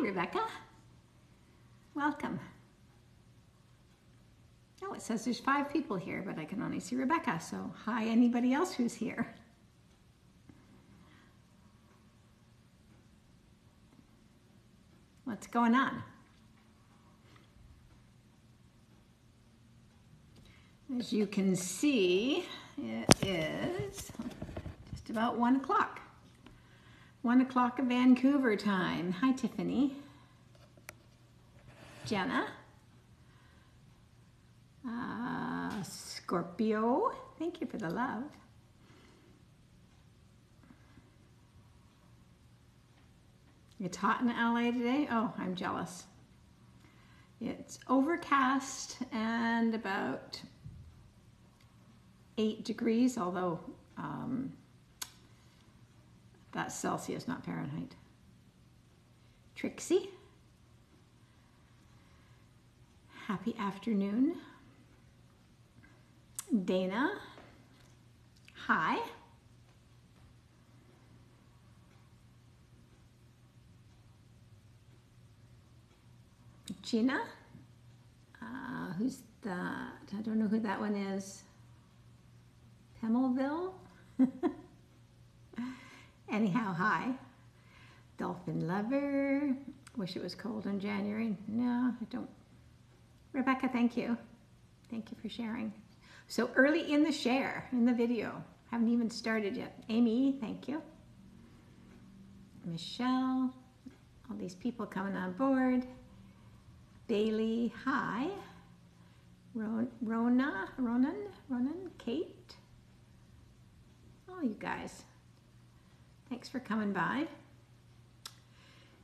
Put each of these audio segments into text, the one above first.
Rebecca. Welcome. Oh, it says there's 5 people here, but I can only see Rebecca, so hi anybody else who's here. What's going on? As you can see, it is just about 1 o'clock. 1 o'clock of Vancouver time. Hi, Tiffany. Jenna. Scorpio. Thank you for the love. It's hot in LA today. Oh, I'm jealous. It's overcast and about 8 degrees, although that's Celsius, not Fahrenheit. Trixie. Happy afternoon. Dana. Hi. Gina. Who's that? I don't know who that one is. Pemmelville? Anyhow, hi. Dolphin lover. Wish it was cold in January. No, I don't. Rebecca, thank you. Thank you for sharing. So early in the share, in the video. Haven't even started yet. Amy, thank you. Michelle. All these people coming on board. Bailey, hi. Ronan, Kate. Oh, you guys. Thanks for coming by.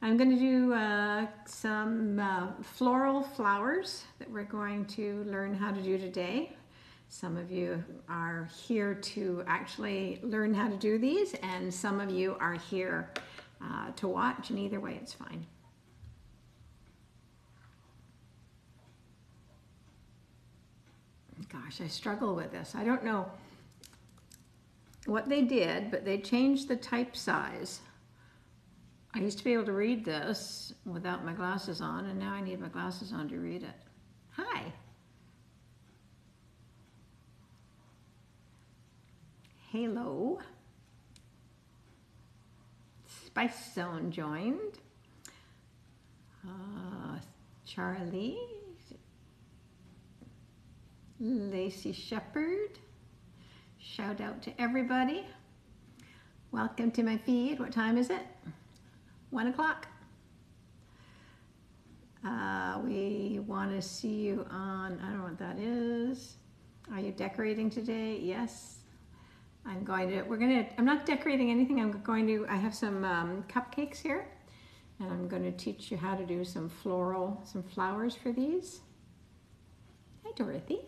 I'm going to do some floral flowers that we're going to learn how to do today. Some of you are here to actually learn how to do these, and some of you are here to watch, and either way it's fine. Gosh, I struggle with this. I don't know what they did, but they changed the type size. I used to be able to read this without my glasses on, and now I need my glasses on to read it. Hi. Halo. Spice Zone joined. Charlie. Lacey Shepherd. Shout out to everybody. Welcome to my feed. What time is it? 1 o'clock. We want to see you on, I don't know what that is. Are you decorating today? Yes. I'm not decorating anything. I have some cupcakes here, and I'm going to teach you how to do some flowers for these. Hi, Dorothy.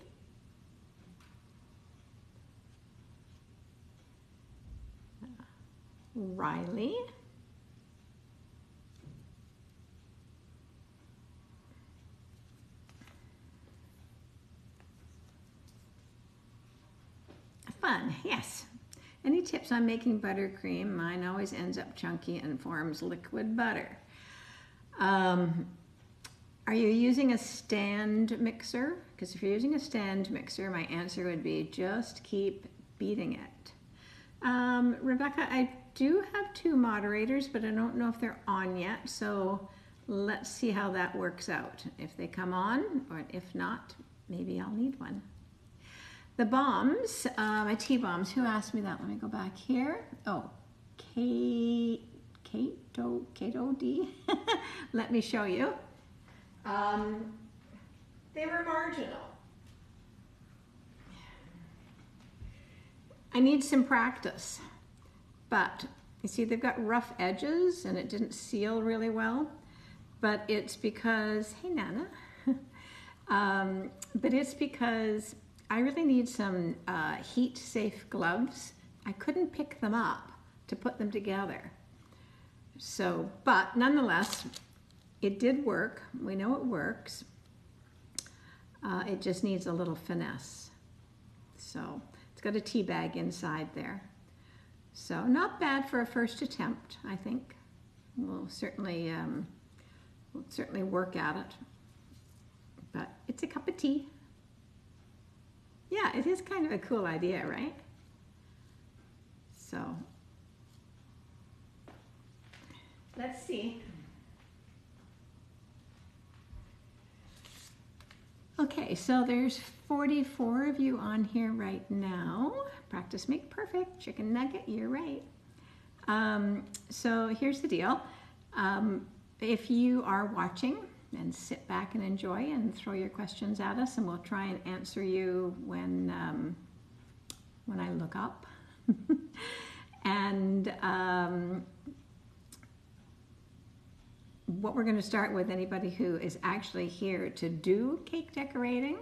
Riley. Fun, yes. Any tips on making buttercream? Mine always ends up chunky and forms liquid butter. Are you using a stand mixer? Because if you're using a stand mixer, my answer would be just keep beating it. Rebecca, I do have 2 moderators, but I don't know if they're on yet, so let's see how that works out. If they come on, or if not, maybe I'll need one. The bombs, my tea bombs, who asked me that? Let me go back here. Oh, Kato D. Let me show you. They were marginal. I need some practice, but you see they've got rough edges and it didn't seal really well, but it's because, hey Nana, but it's because I really need some heat safe gloves. I couldn't pick them up to put them together. So, but nonetheless, it did work. We know it works. It just needs a little finesse. So it's got a tea bag inside there. So not bad for a first attempt, I think. We'll certainly We'll certainly work at it. But it's a cup of tea. Yeah, it is kind of a cool idea, right? So, let's see. Okay, so there's 44 of you on here right now. Practice make perfect. Chicken nugget, you're right. So here's the deal. If you are watching, then sit back and enjoy and throw your questions at us, and we'll try and answer you when I look up. And what we're going to start with, anybody who is actually here to do cake decorating,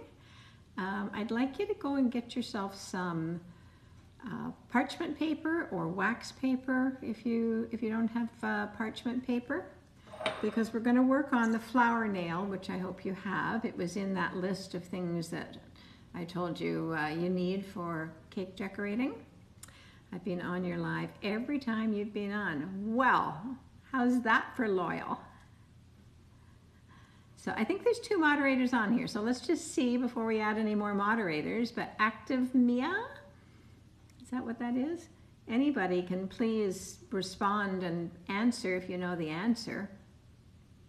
I'd like you to go and get yourself some parchment paper or wax paper if you don't have parchment paper, because we're going to work on the flower nail, which I hope you have. It was in that list of things that I told you you need for cake decorating. I've been on your live every time you've been on. Well, how's that for loyal? So I think there's 2 moderators on here. So let's just see before we add any more moderators. But Active Mia, is that what that is? Anybody can please respond and answer if you know the answer.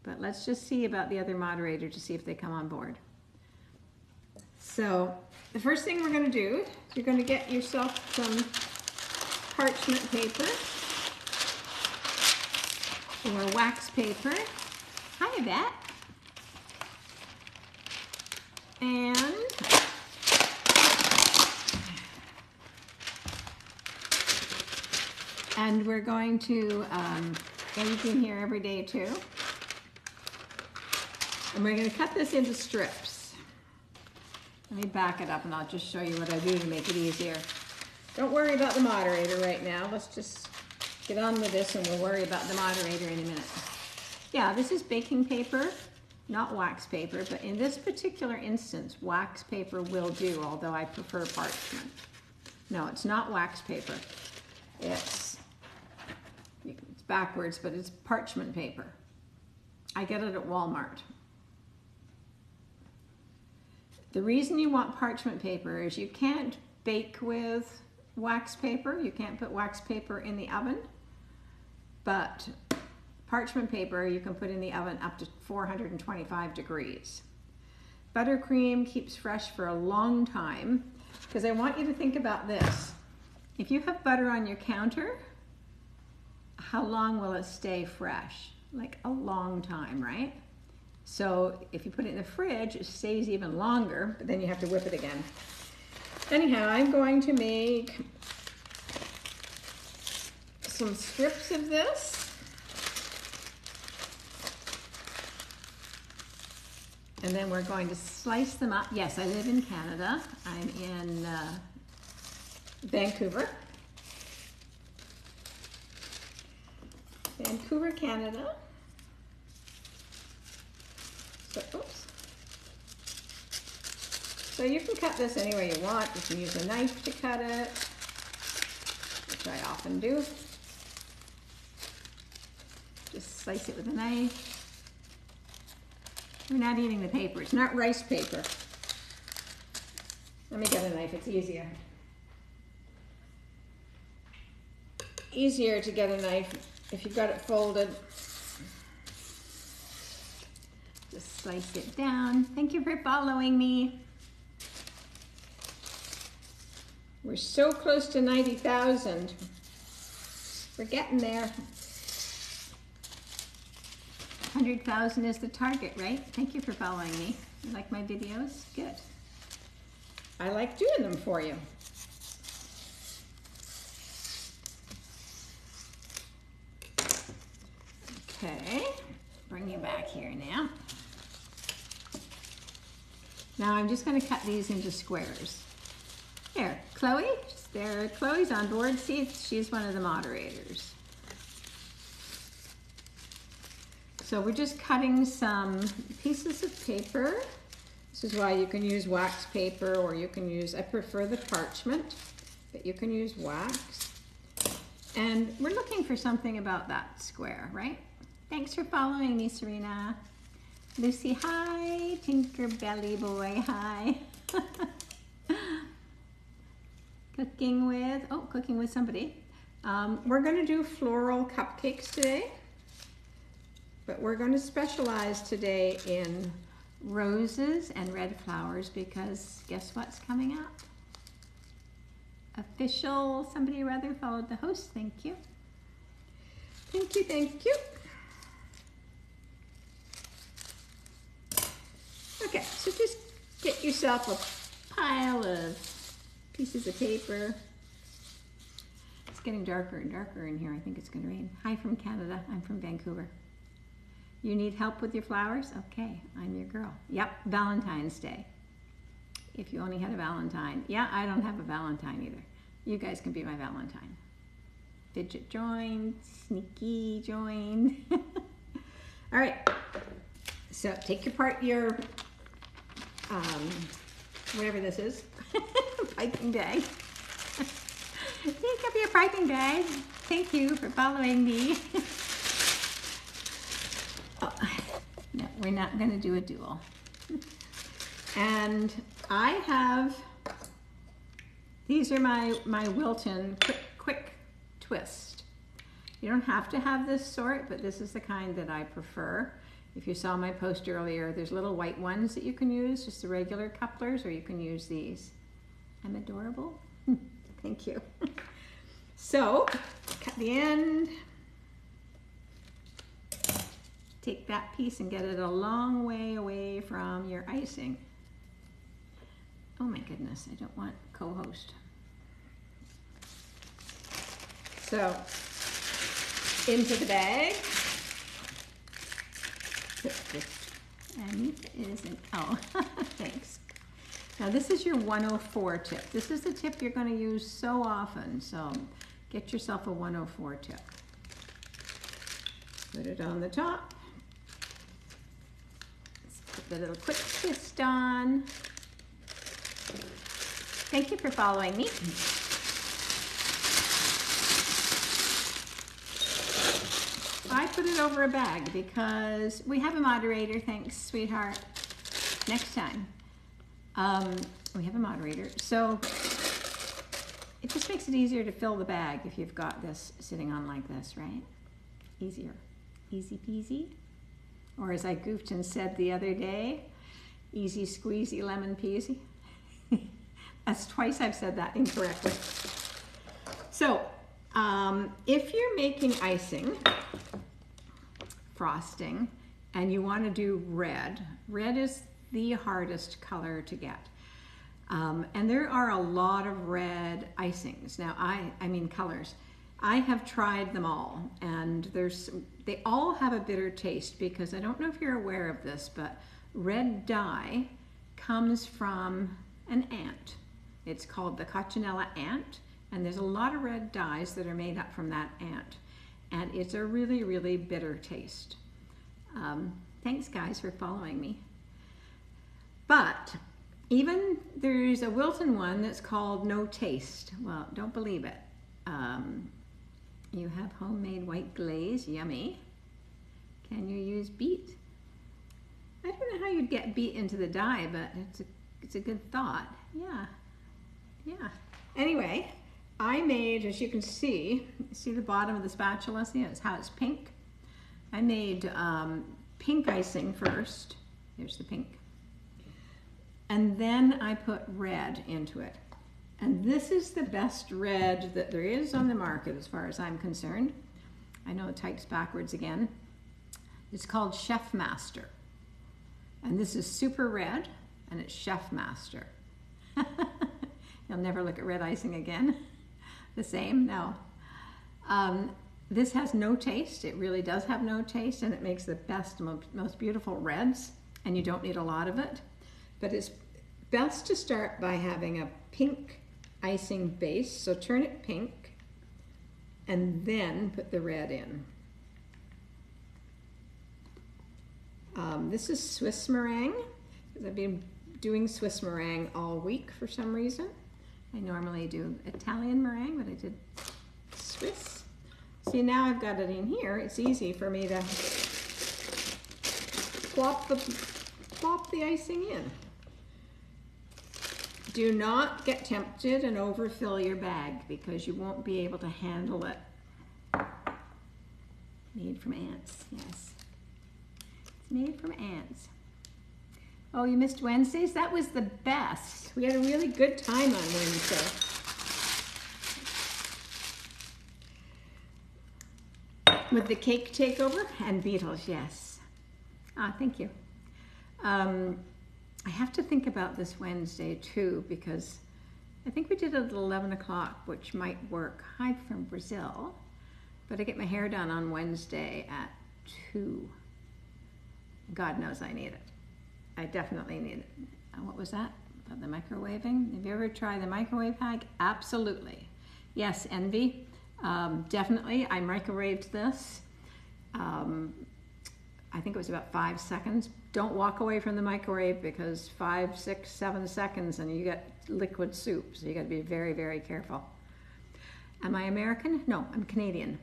But let's just see about the other moderator to see if they come on board. So the first thing we're going to do is you're going to get yourself some parchment paper or wax paper. Hi, Yvette. And we're going to, you've been here every day too. And we're going to cut this into strips. Let me back it up and I'll just show you what I do to make it easier. Don't worry about the moderator right now. Let's just get on with this and we'll worry about the moderator in a minute. Yeah, this is baking paper, not wax paper, but in this particular instance, wax paper will do, although I prefer parchment. No, it's not wax paper. It's backwards, but it's parchment paper. I get it at Walmart. The reason you want parchment paper is you can't bake with wax paper. You can't put wax paper in the oven, but parchment paper you can put in the oven up to 425 degrees. Buttercream keeps fresh for a long time, because I want you to think about this. If you have butter on your counter, how long will it stay fresh? Like a long time, right? So if you put it in the fridge, it stays even longer, but then you have to whip it again. Anyhow, I'm going to make some strips of this. And then we're going to slice them up. Yes, I live in Canada. I'm in Vancouver. Vancouver, Canada. So, oops. So you can cut this any way you want. You can use a knife to cut it, which I often do. Just slice it with a knife. We're not eating the paper. It's not rice paper. Let me get a knife. It's easier. Easier to get a knife if you've got it folded. Just slice it down. Thank you for following me. We're so close to 90,000. We're getting there. 100,000 is the target, right? Thank you for following me. You like my videos? Good. I like doing them for you. Okay, bring you back here now. Now I'm just going to cut these into squares. There, Chloe, there, Chloe's on board. See, she's one of the moderators. So we're just cutting some pieces of paper. This is why you can use wax paper, or you can use, I prefer the parchment, but you can use wax. And we're looking for something about that square, right? Thanks for following me, Serena. Lucy, hi. Tinker Belly Boy, hi. Cooking with somebody. We're going to do floral cupcakes today, but we're going to specialize today in roses and red flowers because guess what's coming up? Official, somebody rather followed the host. Thank you. Thank you, thank you. Okay, so just get yourself a pile of pieces of paper. It's getting darker and darker in here. I think it's going to rain. Hi from Canada. I'm from Vancouver. You need help with your flowers? Okay, I'm your girl. Yep, Valentine's Day. If you only had a Valentine. Yeah, I don't have a Valentine either. You guys can be my Valentine. Fidget joined, sneaky joined. All right, so take your whatever this is, piping bag. Take up your piping bag. Thank you for following me. Oh, no, we're not going to do a duel. And I have, these are my Wilton quick twist. You don't have to have this sort, but this is the kind that I prefer. If you saw my post earlier, there's little white ones that you can use, just the regular couplers, or you can use these. I'm adorable. Thank you. So, cut the end. Take that piece and get it a long way away from your icing. Oh my goodness, I don't want co-host. So, into the bag. And isn't, oh, thanks. Now this is your 104 tip. This is the tip you're going to use so often, so get yourself a 104 tip. Put it on the top. Let's put the little quick twist on. Thank you for following me. I put it over a bag because we have a moderator. Thanks, sweetheart. Next time. We have a moderator. So it just makes it easier to fill the bag if you've got this sitting on like this, right? Easier. Easy peasy. Or as I goofed and said the other day, easy squeezy lemon peasy. That's twice I've said that incorrectly. So if you're making icing, frosting, and you want to do red is the hardest color to get. And there are a lot of red icings. Now, I mean colors. I have tried them all, and they all have a bitter taste because I don't know if you're aware of this, but red dye comes from an ant. It's called the Coccinella ant, and there's a lot of red dyes that are made up from that ant. And it's a really, really bitter taste. Thanks, guys, for following me. But even there's a Wilton one that's called No Taste. Well, don't believe it. You have homemade white glaze, yummy. Can you use beet? I don't know how you'd get beet into the dye, but it's a good thought. Yeah. Anyway, I made, as you can see the bottom of the spatula, see how it's pink? I made pink icing first. Here's the pink. And then I put red into it. And this is the best red that there is on the market as far as I'm concerned. I know it types backwards again. It's called Chef Master. And this is super red, and it's Chef Master. You'll never look at red icing again. The same? No. This has no taste. It really does have no taste, and it makes the best, most beautiful reds, and you don't need a lot of it. But it's best to start by having a pink icing base, so turn it pink, and then put the red in. This is Swiss meringue, because I've been doing Swiss meringue all week for some reason. I normally do Italian meringue, but I did Swiss. See, now I've got it in here. It's easy for me to plop the icing in. Do not get tempted and overfill your bag because you won't be able to handle it. Made from ants, yes. It's made from ants. Oh, you missed Wednesdays? That was the best. We had a really good time on Wednesday. With the cake takeover and Beatles, yes. Ah, thank you. I have to think about this Wednesday too, because I think we did it at 11 o'clock, which might work. Hi from Brazil, but I get my hair done on Wednesday at 2. God knows I need it. I definitely need it. What was that? About the microwaving? Have you ever tried the microwave hack? Absolutely. Yes, Envy. Definitely. I microwaved this. I think it was about 5 seconds. Don't walk away from the microwave because 5, 6, 7 seconds and you get liquid soup. So you got to be very, very careful. Am I American? No, I'm Canadian.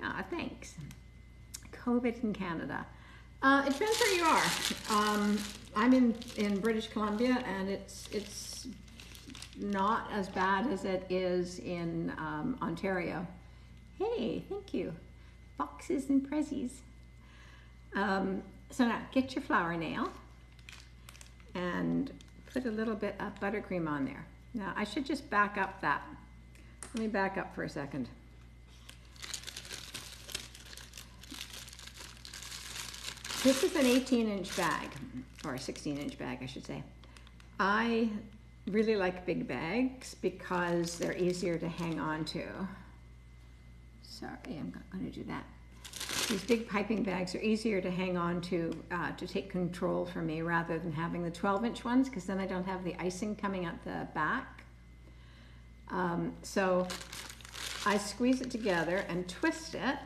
Ah, thanks. COVID in Canada. It depends where you are. I'm in British Columbia, and it's not as bad as it is in Ontario. Hey, thank you. Boxes and prezzies. So now get your flour nail and put a little bit of buttercream on there. Now I should just back up that. Let me back up for a second. This is an 18-inch bag, or a 16-inch bag, I should say. I really like big bags because they're easier to hang on to. Sorry, I'm not going to do that. These big piping bags are easier to hang on to take control for me rather than having the 12-inch ones, because then I don't have the icing coming out the back. So I squeeze it together and twist it,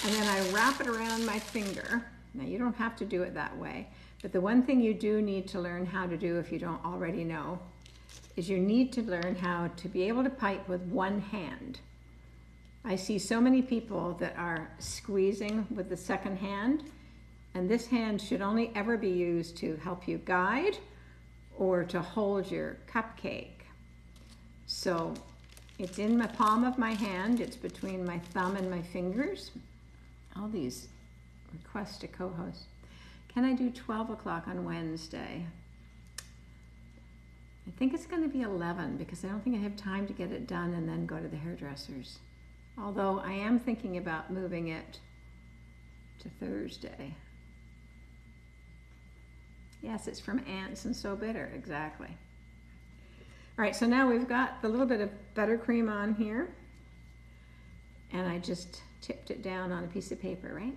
and then I wrap it around my finger. Now you don't have to do it that way, but the one thing you do need to learn how to do, if you don't already know, is you need to learn how to be able to pipe with one hand. I see so many people that are squeezing with the second hand, and this hand should only ever be used to help you guide or to hold your cupcake. So it's in the palm of my hand, it's between my thumb and my fingers. All these requests to co-host. Can I do 12 o'clock on Wednesday? I think it's going to be 11 because I don't think I have time to get it done and then go to the hairdressers. Although I am thinking about moving it to Thursday. Yes, it's from Ants and So Bitter, exactly. All right, so now we've got the little bit of buttercream on here, and I just tipped it down on a piece of paper, right?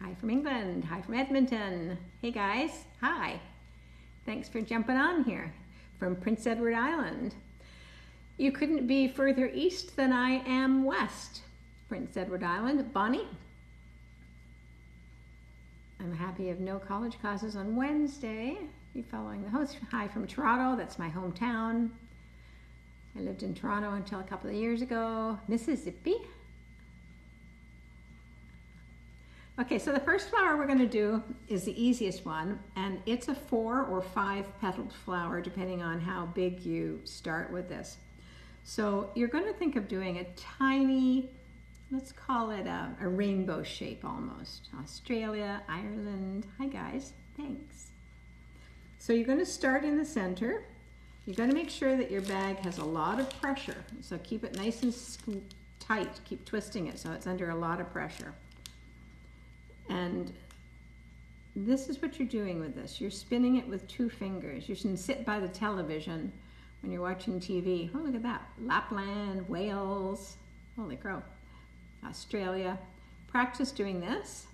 Hi from England, hi from Edmonton. Hey guys, hi. Thanks for jumping on here from Prince Edward Island. You couldn't be further east than I am west. Prince Edward Island. Bonnie? I'm happy you have no college classes on Wednesday. You following the host. Hi from Toronto, that's my hometown. I lived in Toronto until a couple of years ago. Mississippi. Okay, so the first flower we're going to do is the easiest one, and it's a 4 or 5 petaled flower depending on how big you start with this. So you're going to think of doing a tiny, let's call it a rainbow shape almost. Australia, Ireland, hi guys, thanks. So you're going to start in the center. You're going to make sure that your bag has a lot of pressure. So keep it nice and tight, keep twisting it so it's under a lot of pressure. And this is what you're doing with this. You're spinning it with 2 fingers. You should sit by the television when you're watching TV. Oh, look at that. Lapland, Wales, holy crow, Australia. Practice doing this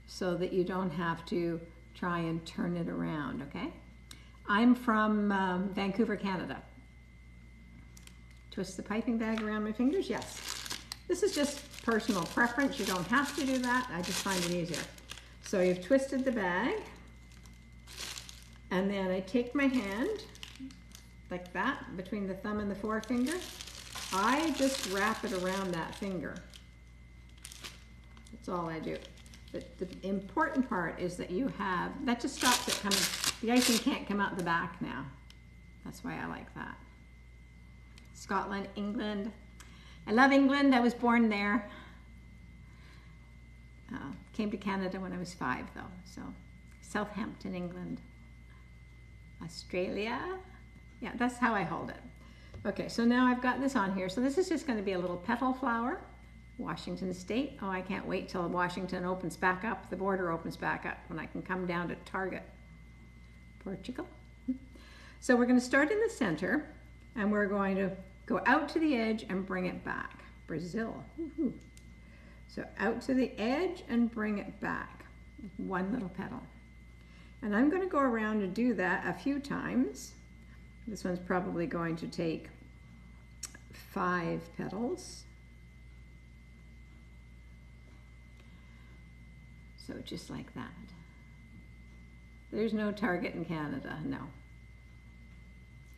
so that you don't have to try and turn it around, okay? I'm from Vancouver, Canada. Twist the piping bag around my fingers, yes. This is just personal preference. You don't have to do that. I just find it easier. So you've twisted the bag, and then I take my hand like that between the thumb and the forefinger. I just wrap it around that finger. That's all I do. But the important part is that you have, that just stops it coming, the icing can't come out the back now. That's why I like that. Scotland, England. I love England, I was born there. Came to Canada when I was 5 though, so Southampton, England. Australia, yeah, that's how I hold it. Okay, so now I've got this on here. So this is just going to be a little petal flower. Washington State. Oh, I can't wait till Washington opens back up, the border opens back up, when I can come down to Target. Portugal. So we're going to start in the center, and we're going to go out to the edge and bring it back. Brazil. Woohoo. So out to the edge and bring it back. One little petal. And I'm going to go around and do that a few times. This one's probably going to take 5 petals. So just like that. There's no Target in Canada, no.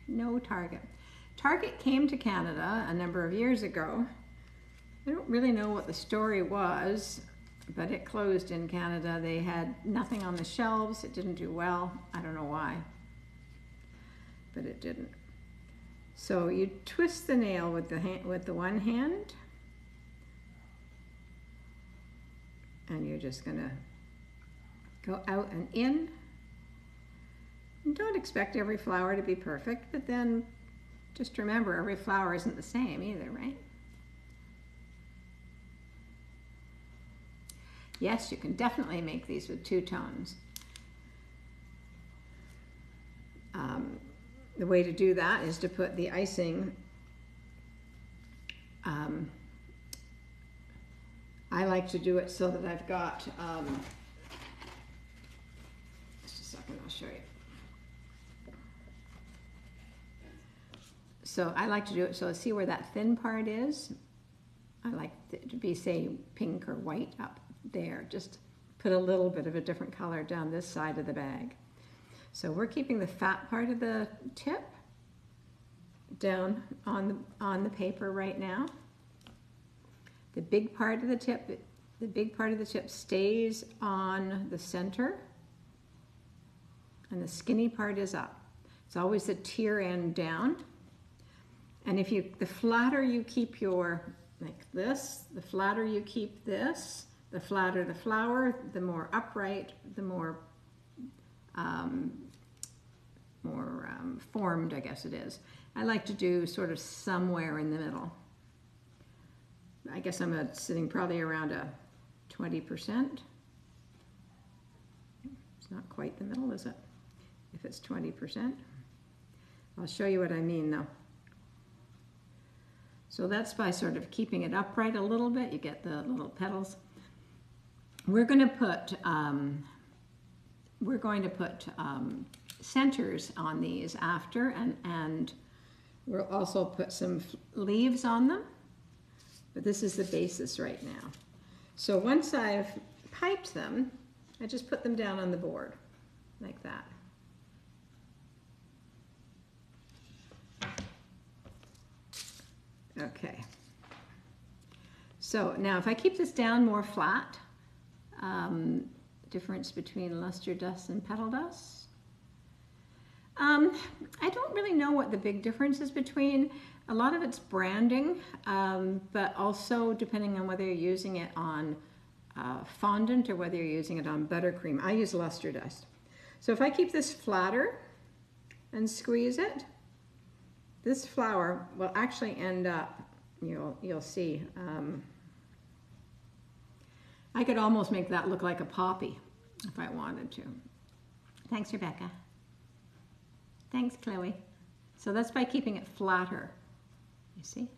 No Target. Target came to Canada a number of years ago. I don't really know what the story was, but it closed in Canada. They had nothing on the shelves. It didn't do well. I don't know why, but it didn't. So you twist the nail with the one hand, and you're just gonna go out and in. And don't expect every flower to be perfect, but then just remember every flower isn't the same either, right? Yes, you can definitely make these with 2 tones. The way to do that is to put the icing, I like to do it so that I've got, just a second, I'll show you. So I like to do it, so see where that thin part is? I like it to be, say, pink or white up there. Just put a little bit of a different color down this side of the bag. So we're keeping the fat part of the tip down on the paper right now. The big part of the tip stays on the center, and the skinny part is up. It's always the tear end down. And if the flatter you keep your, like this, the flatter you keep this, the flatter the flower, the more upright, the more formed, I guess it is. I like to do sort of somewhere in the middle. I guess I'm sitting probably around a 20%. It's not quite the middle, is it? If it's 20%. I'll show you what I mean though. So that's by sort of keeping it upright a little bit. You get the little petals. We're going to put centers on these after, and we'll also put some leaves on them. But this is the basis right now. So once I've piped them, I just put them down on the board like that. Okay. So now if I keep this down more flat, difference between luster dust and petal dust. I don't really know what the big difference is between. A lot of it's branding, but also depending on whether you're using it on fondant or whether you're using it on buttercream. I use luster dust. So if I keep this flatter and squeeze it, this flower will actually end up, you'll see, I could almost make that look like a poppy if I wanted to. Thanks, Rebecca. Thanks, Chloe. So that's by keeping it flatter, you see?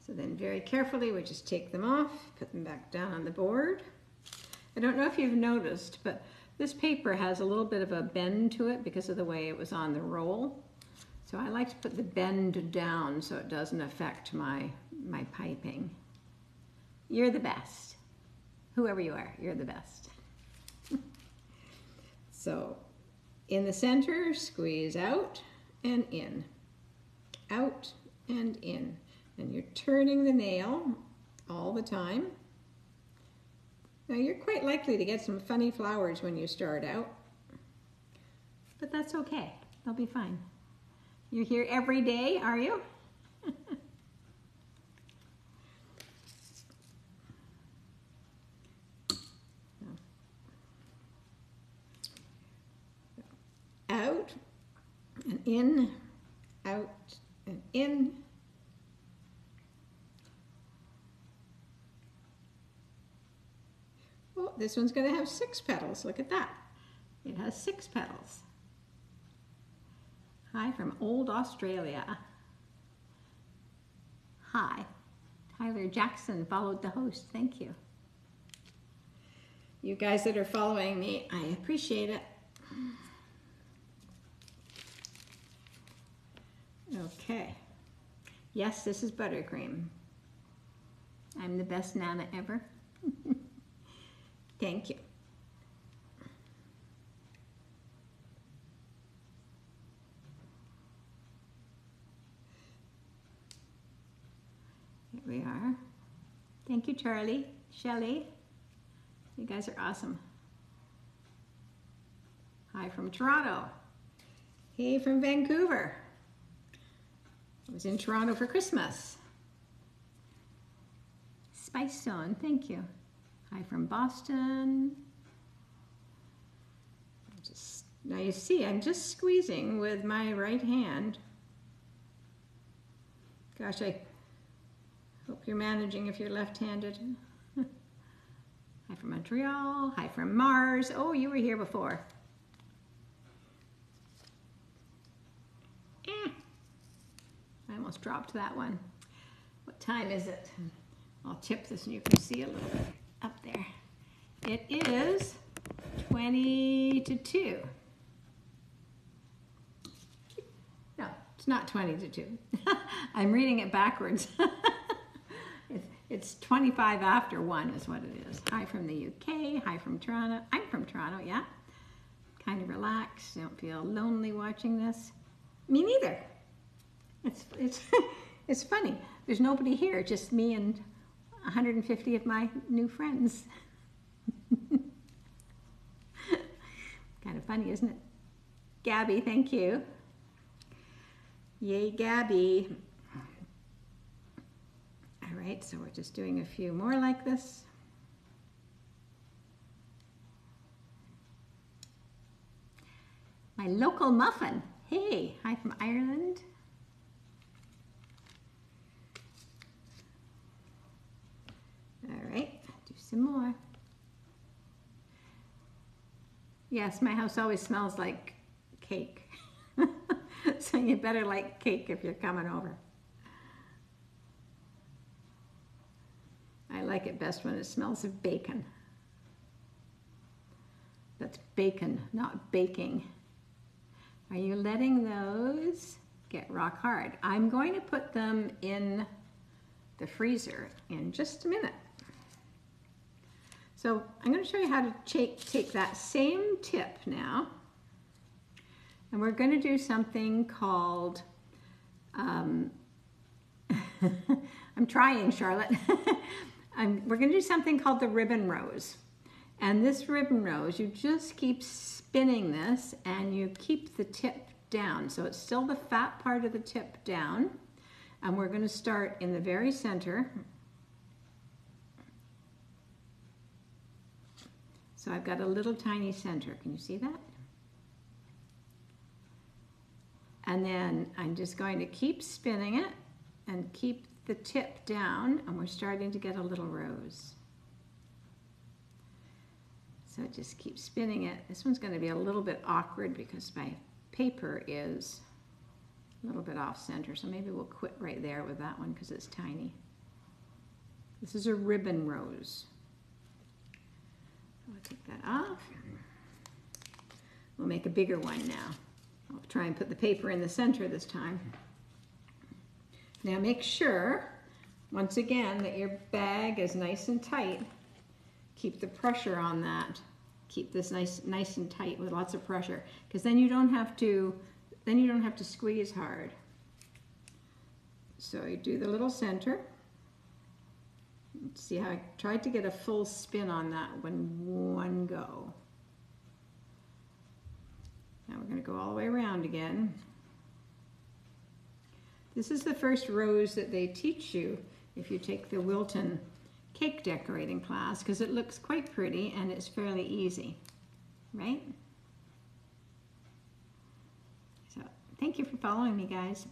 So then very carefully we just take them off, put them back down on the board. I don't know if you've noticed, but this paper has a little bit of a bend to it because of the way it was on the roll. So I like to put the bend down so it doesn't affect my piping. You're the best. Whoever you are, you're the best. So in the center, squeeze out and in, out and in. And you're turning the nail all the time. Now you're quite likely to get some funny flowers when you start out, but that's okay. They'll be fine. You're here every day, are you? Out and in, out and in. Oh, this one's going to have 6 petals. Look at that. It has 6 petals. Hi from old Australia. Hi. Tyler Jackson followed the host. Thank you. You guys that are following me, I appreciate it. Okay. Yes, this is buttercream. I'm the best Nana ever. Thank you. Here we are. Thank you, Charlie, Shelley. You guys are awesome. Hi from Toronto. Hey from Vancouver. I was in Toronto for Christmas. Spice Zone, thank you. Hi from Boston. Now you see, I'm just squeezing with my right hand. Gosh, I hope you're managing if you're left-handed. Hi from Montreal. Hi from Mars. Oh, you were here before. I almost dropped that one. What time is it? I'll tip this and you can see a little bit up there. It is 20 to 2. No, it's not 20 to 2. I'm reading it backwards. It's 25 after 1 is what it is. Hi from the UK. Hi from Toronto. I'm from Toronto, yeah. Kind of relaxed. Don't feel lonely watching this. Me neither. It's funny. There's nobody here, just me and 150 of my new friends. Kind of funny, isn't it? Gabby, thank you. Yay, Gabby. All right, so we're just doing a few more like this. My local muffin. Hey, hi from Ireland. All right, do some more. Yes, my house always smells like cake. So you better like cake if you're coming over. I like it best when it smells of bacon. That's bacon, not baking. Are you letting those get rock hard? I'm going to put them in the freezer in just a minute. So I'm going to show you how to take that same tip now, and we're going to do something called, I'm trying, Charlotte. We're going to do something called the ribbon rose. And this ribbon rose, you just keep spinning this and you keep the tip down. So it's still the fat part of the tip down. And we're going to start in the very center. So I've got a little tiny center. Can you see that? And then I'm just going to keep spinning it and keep the tip down, and we're starting to get a little rose. So just keep spinning it. This one's going to be a little bit awkward because my paper is a little bit off center, so maybe we'll quit right there with that one because it's tiny. This is a ribbon rose. I'll take that off. We'll make a bigger one now. I'll try and put the paper in the center this time. Now make sure, once again, that your bag is nice and tight. Keep the pressure on that. Keep this nice and tight with lots of pressure, because then you don't have to squeeze hard. So you do the little center. See how I tried to get a full spin on that one go. Now we're going to go all the way around again. This is the first rose that they teach you if you take the Wilton cake decorating class, because it looks quite pretty and it's fairly easy, right? So thank you for following me, guys.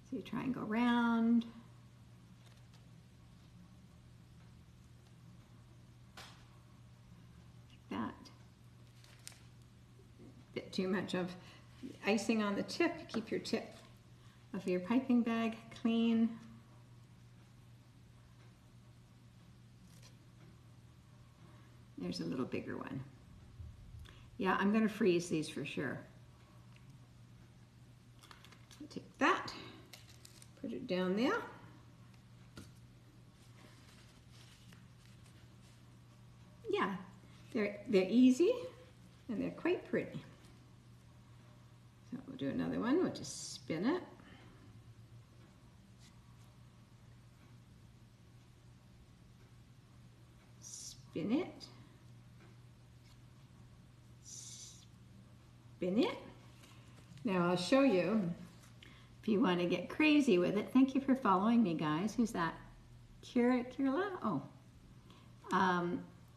So you try and go round. Like that. Bit too much of icing on the tip. Keep your tip of your piping bag clean. There's a little bigger one. Yeah, I'm going to freeze these for sure. So take that, put it down there. Yeah, they're easy and they're quite pretty. So we'll do another one. We'll just spin it. Spin it. Spin it. Now I'll show you if you want to get crazy with it. Thank you for following me, guys. Who's that? Kirla? Oh.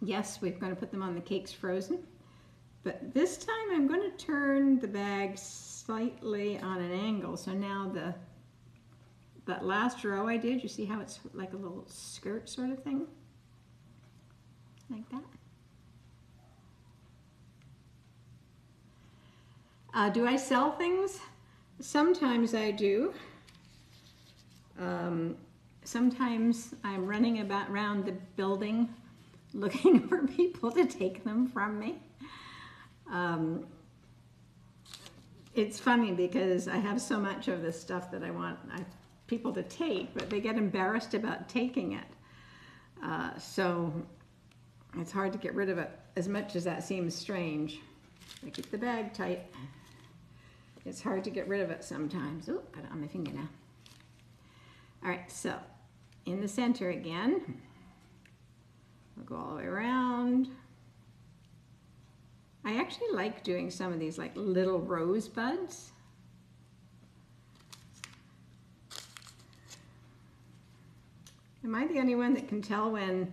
Yes, we're going to put them on the cakes frozen. But this time I'm going to turn the bag slightly on an angle. So now that last row I did, you see how it's like a little skirt sort of thing? Like that. Do I sell things? Sometimes I do. Sometimes I'm running around the building looking for people to take them from me. It's funny because I have so much of this stuff that I want people to take, but they get embarrassed about taking it. So it's hard to get rid of it, as much as that seems strange. I keep the bag tight. It's hard to get rid of it sometimes. Oh, got it on my finger now. All right, so in the center again, we'll go all the way around. I actually like doing some of these like little rosebuds. Am I the only one that can tell when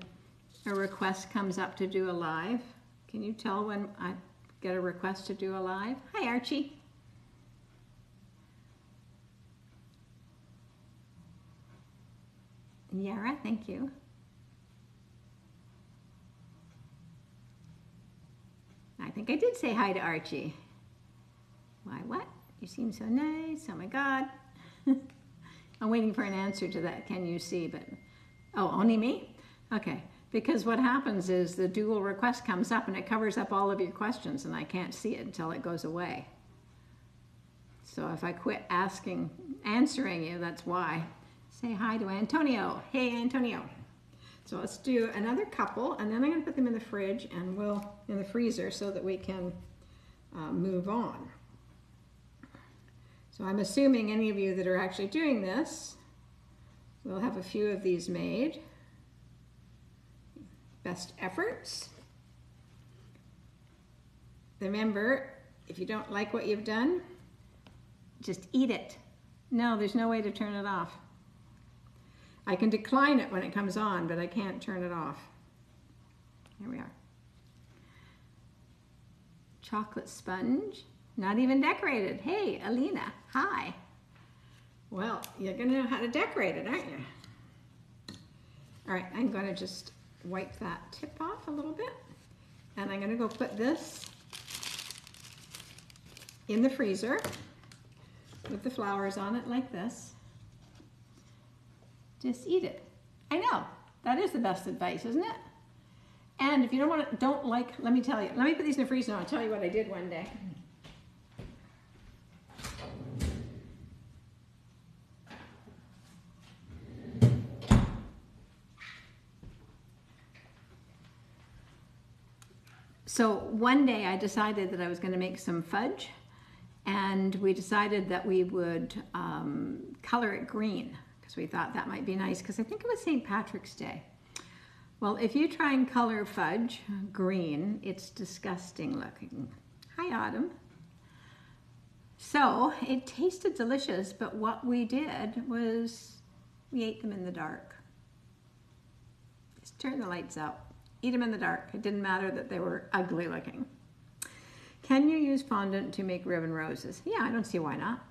a request comes up to do a live? Can you tell when I get a request to do a live? Hi, Archie. Yara, thank you. I think I did say hi to Archie. Why, what? You seem so nice. Oh my God. I'm waiting for an answer to that. Can you see? But oh, only me? Okay. Because what happens is the dual request comes up and it covers up all of your questions and I can't see it until it goes away. So if I quit answering you, that's why. Say hi to Antonio. Hey, Antonio. So let's do another couple, and then I'm going to put them in the fridge and in the freezer so that we can move on. So I'm assuming any of you that are actually doing this will have a few of these made. Best efforts. Remember, if you don't like what you've done, just eat it. No, there's no way to turn it off. I can decline it when it comes on, but I can't turn it off. Here we are. Chocolate sponge, not even decorated. Hey, Alina, hi. Well, you're gonna know how to decorate it, aren't you? All right, I'm gonna just wipe that tip off a little bit, and I'm gonna go put this in the freezer with the flowers on it like this. Just eat it. I know, that is the best advice, isn't it? And if you don't like, let me tell you, let me put these in the freezer and I'll tell you what I did one day. So one day I decided that I was going to make some fudge, and we decided that we would color it green, because we thought that might be nice because I think it was St. Patrick's Day. Well, if you try and color fudge green, it's disgusting looking. Hi, Autumn. So it tasted delicious, but what we did was we ate them in the dark. Just turn the lights out. Eat them in the dark. It didn't matter that they were ugly looking. Can you use fondant to make ribbon roses? Yeah, I don't see why not.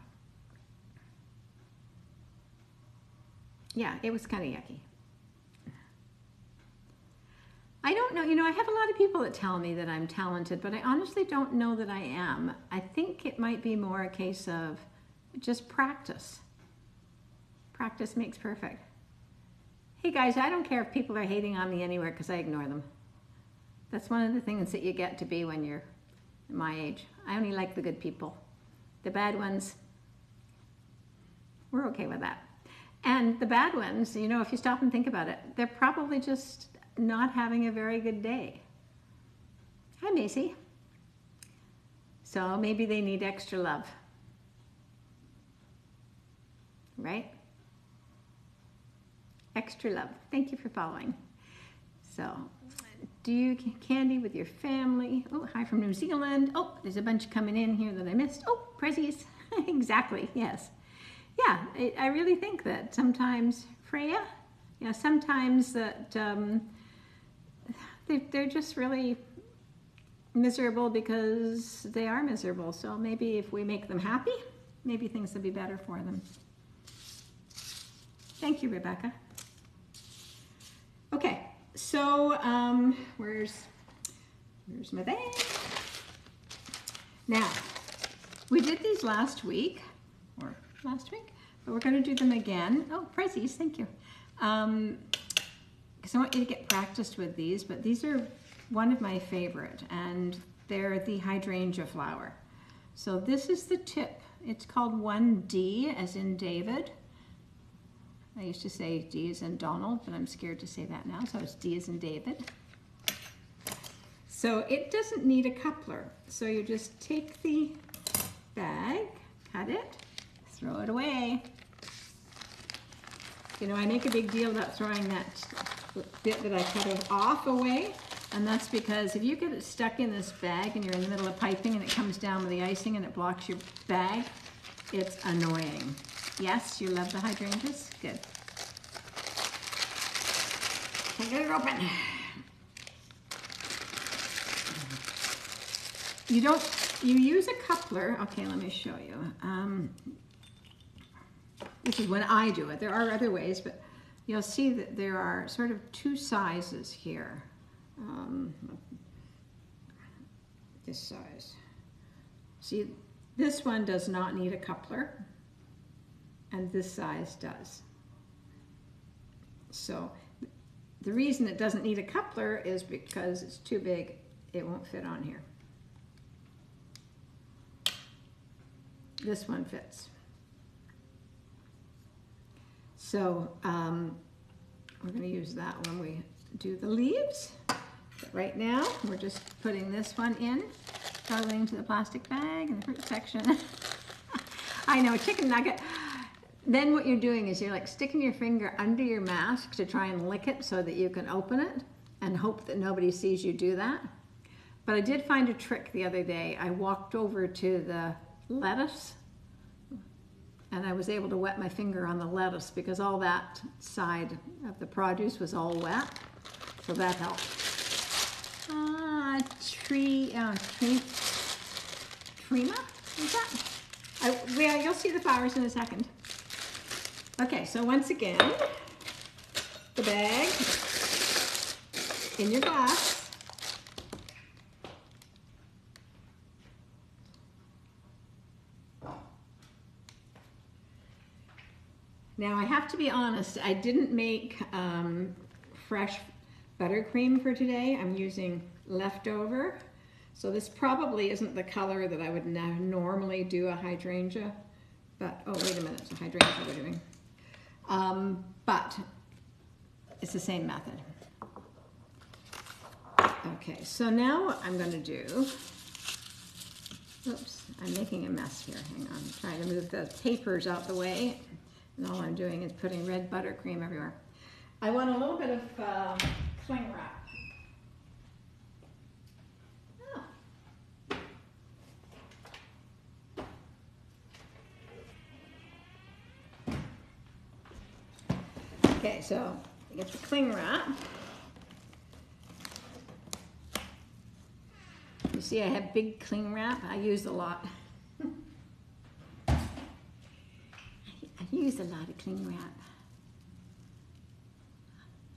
Yeah, it was kind of yucky. I don't know, you know, I have a lot of people that tell me that I'm talented, but I honestly don't know that I am. I think it might be more a case of just practice. Practice makes perfect. Hey guys, I don't care if people are hating on me anywhere because I ignore them. That's one of the things that you get to be when you're my age. I only like the good people. The bad ones, we're okay with that. And the bad ones, you know, if you stop and think about it, they're probably just not having a very good day. Hi, Macy. So maybe they need extra love, right? Extra love. Thank you for following. So, do you candy with your family? Oh, hi from New Zealand. Oh, there's a bunch coming in here that I missed. Oh, prezzies. Exactly, yes. Yeah, I really think that sometimes, Freya, yeah, sometimes that they're just really miserable because they are miserable. So maybe if we make them happy, maybe things will be better for them. Thank you, Rebecca. Okay, so where's my bag? Now, we did these last week, but we're going to do them again. Oh, prezzies, thank you. Because I want you to get practiced with these, but these are one of my favorite, and they're the hydrangea flower. So this is the tip. It's called 1D, as in David. I used to say D as in Donald, but I'm scared to say that now, so it's D as in David. So it doesn't need a coupler. So you just take the bag, cut it, throw it away. You know, I make a big deal about throwing that bit that I cut off away, and that's because if you get it stuck in this bag and you're in the middle of piping and it comes down with the icing and it blocks your bag, it's annoying. Yes, you love the hydrangeas? Good. Can't get it open. You use a coupler. Okay, let me show you. This is when I do it. There are other ways, but you'll see that there are sort of two sizes here. This size. See, this one does not need a coupler, and this size does. So the reason it doesn't need a coupler is because it's too big, it won't fit on here. This one fits. So we're going to use that when we do the leaves. But right now, we're just putting this one in, going into the plastic bag in the fruit section. I know, chicken nugget. Then what you're doing is you're like sticking your finger under your mask to try and lick it so that you can open it and hope that nobody sees you do that. But I did find a trick the other day. I walked over to the lettuce and I was able to wet my finger on the lettuce because all that side of the produce was all wet. So that helped. Trima? Is that? Yeah, you'll see the flowers in a second. Okay, so once again, the bag in your glass. Now I have to be honest, I didn't make fresh buttercream for today. I'm using leftover. So this probably isn't the color that I would normally do a hydrangea, but, oh wait a minute, it's a hydrangea we're doing. But it's the same method. Okay, so now what I'm going to do, oops, I'm making a mess here. Hang on, I'm trying to move the papers out the way. And all I'm doing is putting red buttercream everywhere. I want a little bit of cling wrap. Oh. Okay, so you get your cling wrap. You see I have big cling wrap. I use a lot. I use a lot of cling wrap.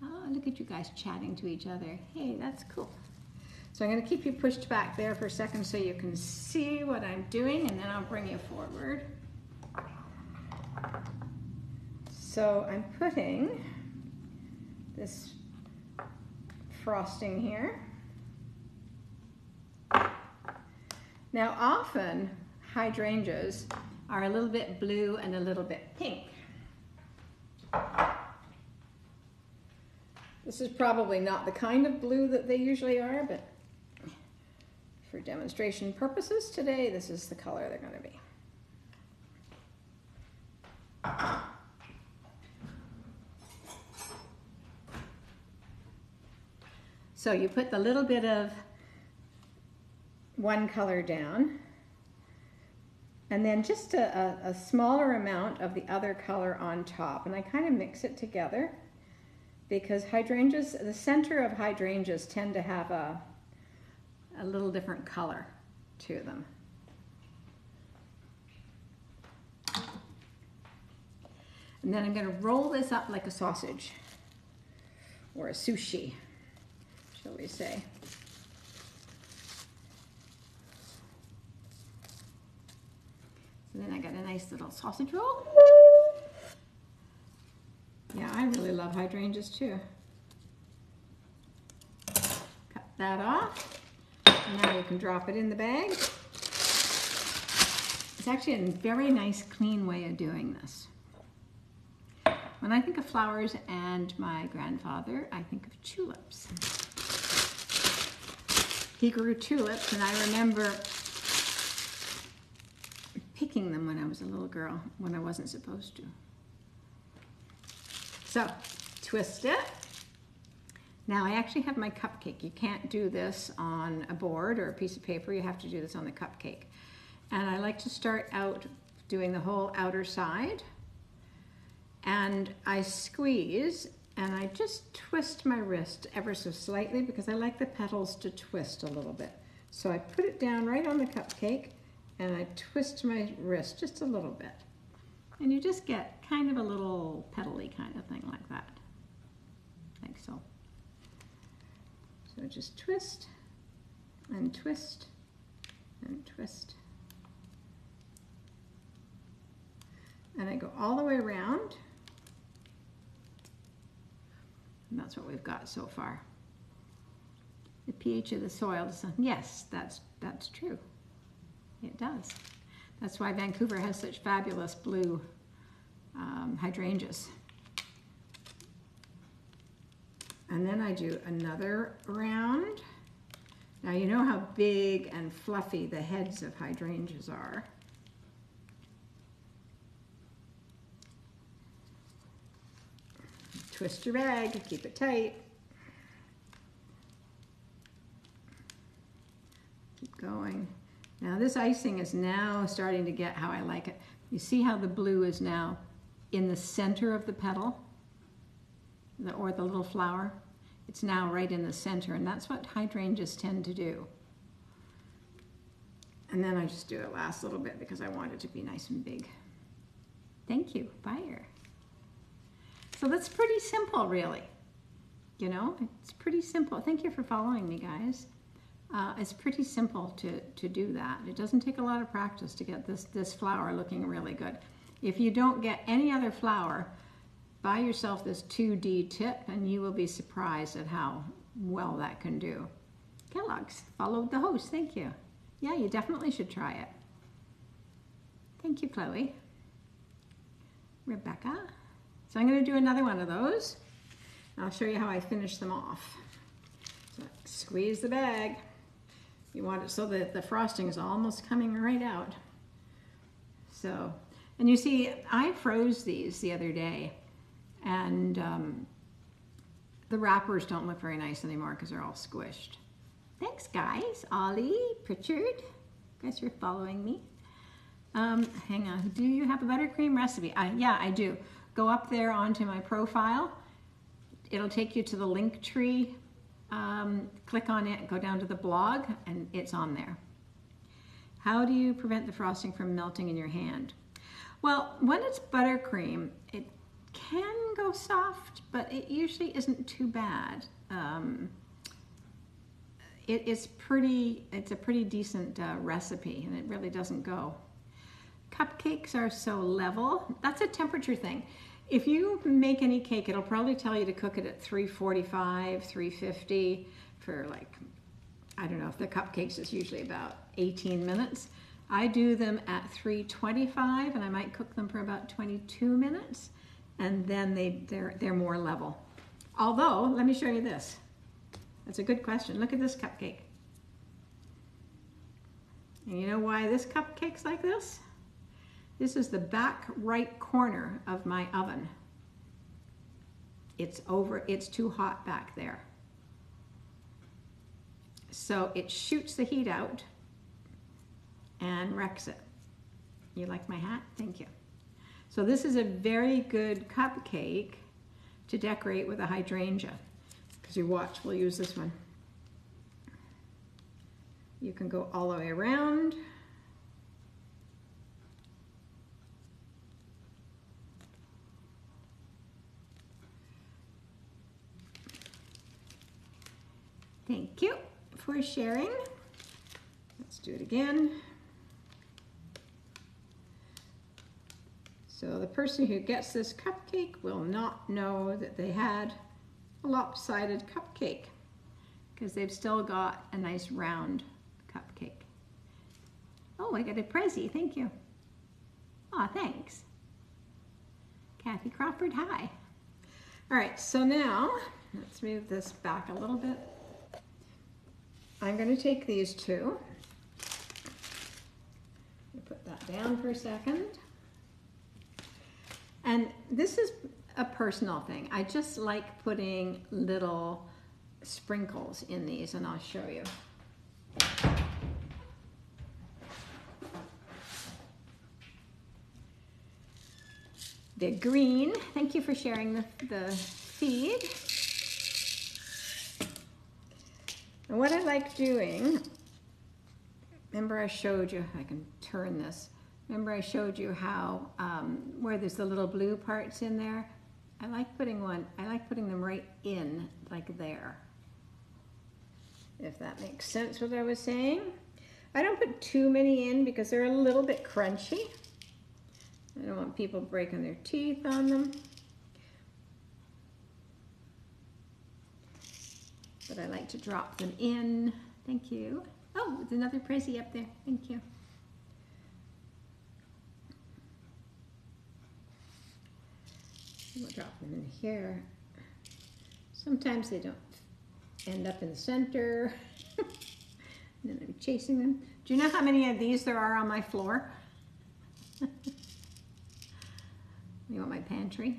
Oh, look at you guys chatting to each other. Hey, that's cool. So I'm going to keep you pushed back there for a second so you can see what I'm doing, and then I'll bring you forward. So I'm putting this frosting here. Now often hydrangeas are a little bit blue and a little bit pink. This is probably not the kind of blue that they usually are, but for demonstration purposes today, this is the color they're going to be. So you put the little bit of one color down, and then just a smaller amount of the other color on top, and I kind of mix it together because hydrangeas, the center of hydrangeas tend to have a little different color to them. And then I'm going to roll this up like a sausage or a sushi, shall we say. And then I got a nice little sausage roll. Yeah, I really love hydrangeas too. Cut that off. Now you can drop it in the bag. It's actually a very nice, clean way of doing this. When I think of flowers and my grandfather, I think of tulips. He grew tulips, and I remember picking them when I was a little girl, when I wasn't supposed to. So, twist it. Now I actually have my cupcake. You can't do this on a board or a piece of paper. You have to do this on the cupcake. And I like to start out doing the whole outer side. And I squeeze, and I just twist my wrist ever so slightly because I like the petals to twist a little bit. So I put it down right on the cupcake, and I twist my wrist just a little bit. And you just get kind of a little petal-y kind of thing like that. Like so. So just twist, and twist, and twist. And I go all the way around. And that's what we've got so far. The pH of the soil, yes, that's true. It does. That's why Vancouver has such fabulous blue hydrangeas. And then I do another round. Now you know how big and fluffy the heads of hydrangeas are. Twist your bag, keep it tight. Keep going. Now this icing is now starting to get how I like it. You see how the blue is now in the center of the petal, or the little flower? It's now right in the center, and that's what hydrangeas tend to do. And then I just do the last little bit because I want it to be nice and big. Thank you, Fire. So that's pretty simple, really. You know, it's pretty simple. Thank you for following me, guys. It's pretty simple to do that. It doesn't take a lot of practice to get this flower looking really good. If you don't get any other flower, buy yourself this 2D tip and you will be surprised at how well that can do. Kellogg's followed the host, thank you. Yeah, you definitely should try it. Thank you, Chloe. Rebecca. So I'm going to do another one of those. I'll show you how I finish them off. So squeeze the bag. You want it so that the frosting is almost coming right out. So, And you see, I froze these the other day, and the wrappers don't look very nice anymore because they're all squished. Thanks, guys. Ollie, Pritchard, guys for following me. Hang on, do you have a buttercream recipe? Yeah, I do. Go up there onto my profile. It'll take you to the link tree. Click on it, go down to the blog, and it's on there. How do you prevent the frosting from melting in your hand? Well, when it's buttercream, it can go soft, but it usually isn't too bad. It's a pretty decent recipe, and it really doesn't go. Cupcakes are so level. That's a temperature thing. If you make any cake, it'll probably tell you to cook it at 345, 350 for like, I don't know, if the cupcakes is usually about 18 minutes. I do them at 325, and I might cook them for about 22 minutes, and then they're more level. Although, let me show you this. That's a good question. Look at this cupcake. And you know why this cupcake's like this? This is the back right corner of my oven. It's too hot back there. So it shoots the heat out and wrecks it. You like my hat? Thank you. So this is a very good cupcake to decorate with a hydrangea. Because you watch, we'll use this one. You can go all the way around. Thank you for sharing. Let's do it again. So the person who gets this cupcake will not know that they had a lopsided cupcake because they've still got a nice round cupcake. Oh, I got a Prezi, thank you. Aw, thanks. Kathy Crawford, hi. All right, so now let's move this back a little bit. I'm going to take these two. Put that down for a second. And this is a personal thing. I just like putting little sprinkles in these, and I'll show you. They're green. Thank you for sharing the feed. And what I like doing, remember I showed you, I can turn this. Remember I showed you how, where there's the little blue parts in there? I like putting them right in, like there. If that makes sense what I was saying. I don't put too many in because they're a little bit crunchy. I don't want people breaking their teeth on them. But I like to drop them in. Thank you. Oh, there's another Prezi up there. Thank you. We'll drop them in here. Sometimes they don't end up in the center. And then I'm chasing them. Do you know how many of these there are on my floor? You want my pantry?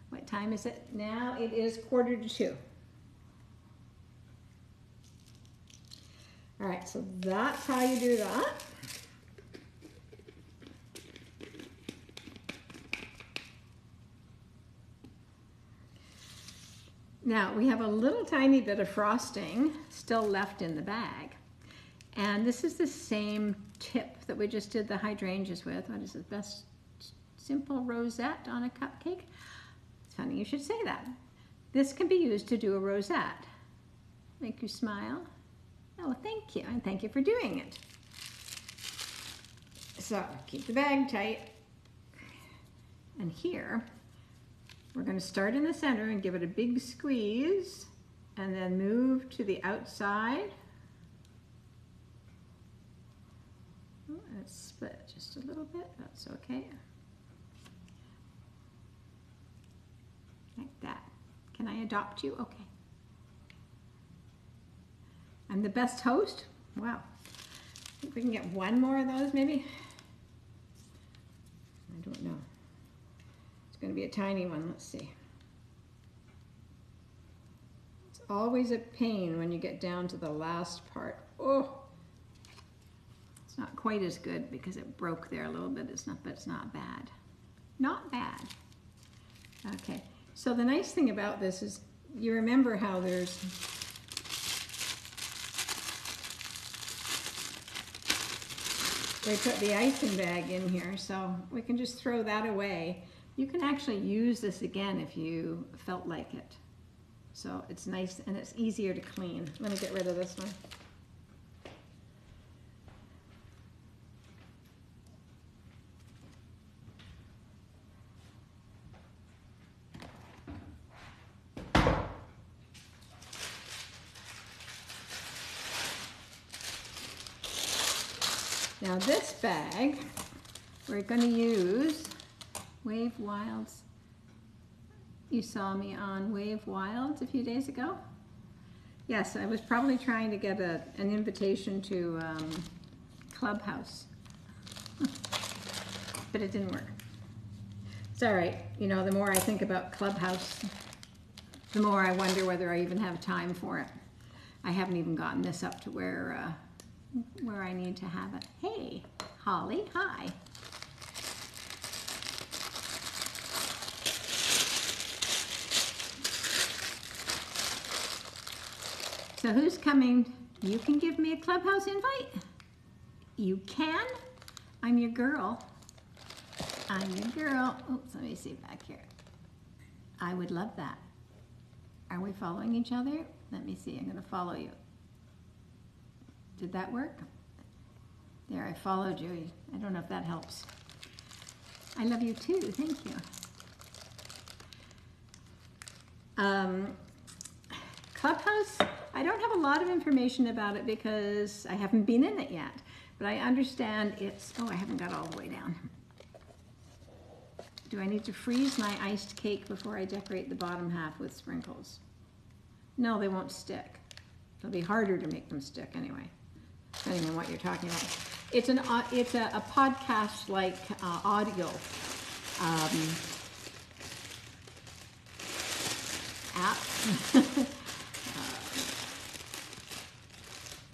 What time is it now? It is 1:45. All right, so that's how you do that. Now we have a little tiny bit of frosting still left in the bag. And this is the same tip that we just did the hydrangeas with. What is the best simple rosette on a cupcake? It's funny you should say that. This can be used to do a rosette. Make you smile. Oh, thank you, and thank you for doing it. So keep the bag tight. And here, we're going to start in the center and give it a big squeeze, and then move to the outside. Oh, let's split just a little bit, that's okay. Like that. Can I adopt you? Okay. I'm the best host? Wow. I think we can get one more of those maybe. I don't know. It's going to be a tiny one. Let's see. It's always a pain when you get down to the last part. Oh, it's not quite as good because it broke there a little bit. It's not, but it's not bad. Not bad. Okay. So the nice thing about this is you remember how there's we put the icing bag in here, so we can just throw that away. You can actually use this again if you felt like it. So it's nice and it's easier to clean. Let me get rid of this one. Now this bag, we're going to use Wave Wilds. You saw me on Wave Wilds a few days ago. Yes, I was probably trying to get an invitation to Clubhouse, but it didn't work. It's all right. You know, the more I think about Clubhouse, the more I wonder whether I even have time for it. I haven't even gotten this up to where I need to have it. Hey, Holly, hi. So who's coming? You can give me a Clubhouse invite? You can? I'm your girl. I'm your girl. Oops, let me see back here. I would love that. Are we following each other? Let me see, I'm gonna follow you. Did that work? There, I followed you. I don't know if that helps. I love you too, thank you. Clubhouse, I don't have a lot of information about it because I haven't been in it yet, but I understand it's, oh, I haven't got all the way down. Do I need to freeze my iced cake before I decorate the bottom half with sprinkles? No, they won't stick. It'll be harder to make them stick anyway, depending on what you're talking about. It's a podcast-like audio app.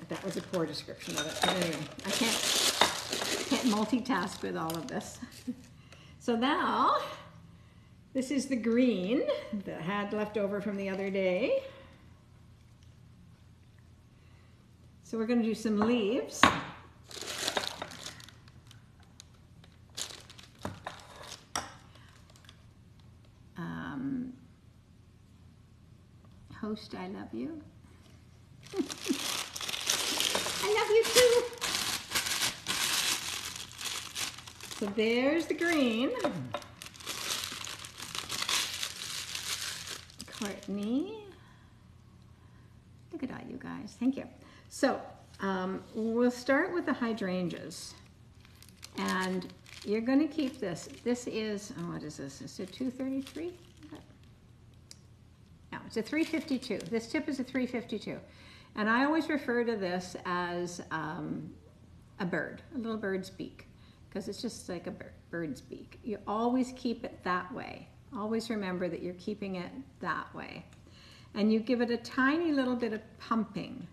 That was a poor description of it. But anyway, I can't multitask with all of this. So now, this is the green that I had left over from the other day. So we're going to do some leaves. Host, I love you. I love you too. So there's the green. Courtney. Look at that, you guys. Thank you. So we'll start with the hydrangeas. And you're going to keep this. This is, oh, what is this? Is it 233? No, it's a 352. This tip is a 352. And I always refer to this as a bird, a little bird's beak, because it's just like a bird's beak. You always keep it that way. Always remember that you're keeping it that way. And you give it a tiny little bit of pumping.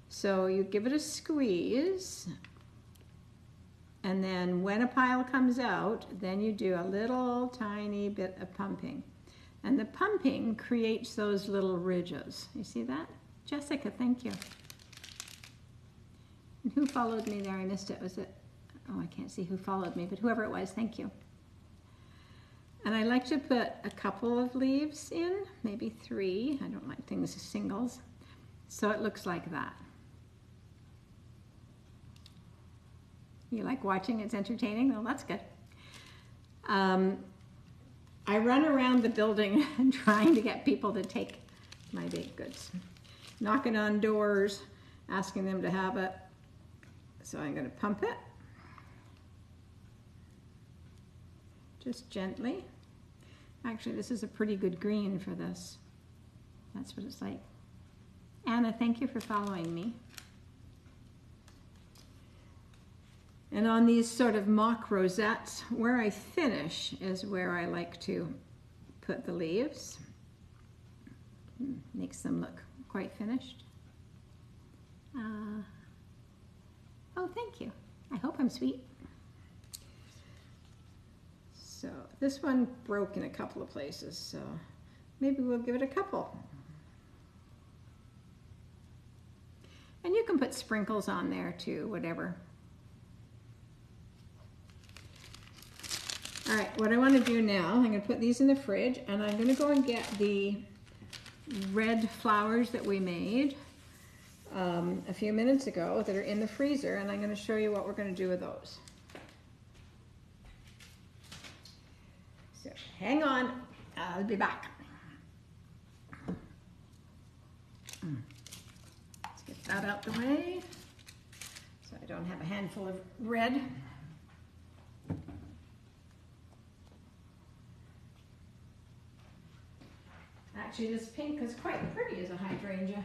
So you give it a squeeze, and then when a pile comes out, then you do a little tiny bit of pumping. And the pumping creates those little ridges. You see that? Jessica, thank you. And who followed me there? I missed it. Was it? Oh, I can't see who followed me, but whoever it was, thank you. And I like to put a couple of leaves in, maybe 3. I don't like things as singles. So it looks like that. You like watching? It's entertaining? Well, that's good. I run around the building trying to get people to take my baked goods. Knocking on doors, asking them to have it. So I'm going to pump it. Just gently. Actually, this is a pretty good green for this. That's what it's like. Anna, thank you for following me. And on these sort of mock rosettes, where I finish is where I like to put the leaves. Makes them look quite finished. Oh, thank you. I hope I'm sweet. So this one broke in a couple of places, so maybe we'll give it a couple. And you can put sprinkles on there too, whatever. All right, what I want to do now, I'm going to put these in the fridge, and I'm going to go and get the red flowers that we made a few minutes ago that are in the freezer, and I'm going to show you what we're going to do with those. So hang on, I'll be back. Let's get that out the way so I don't have a handful of red. Actually, this pink is quite pretty as a hydrangea.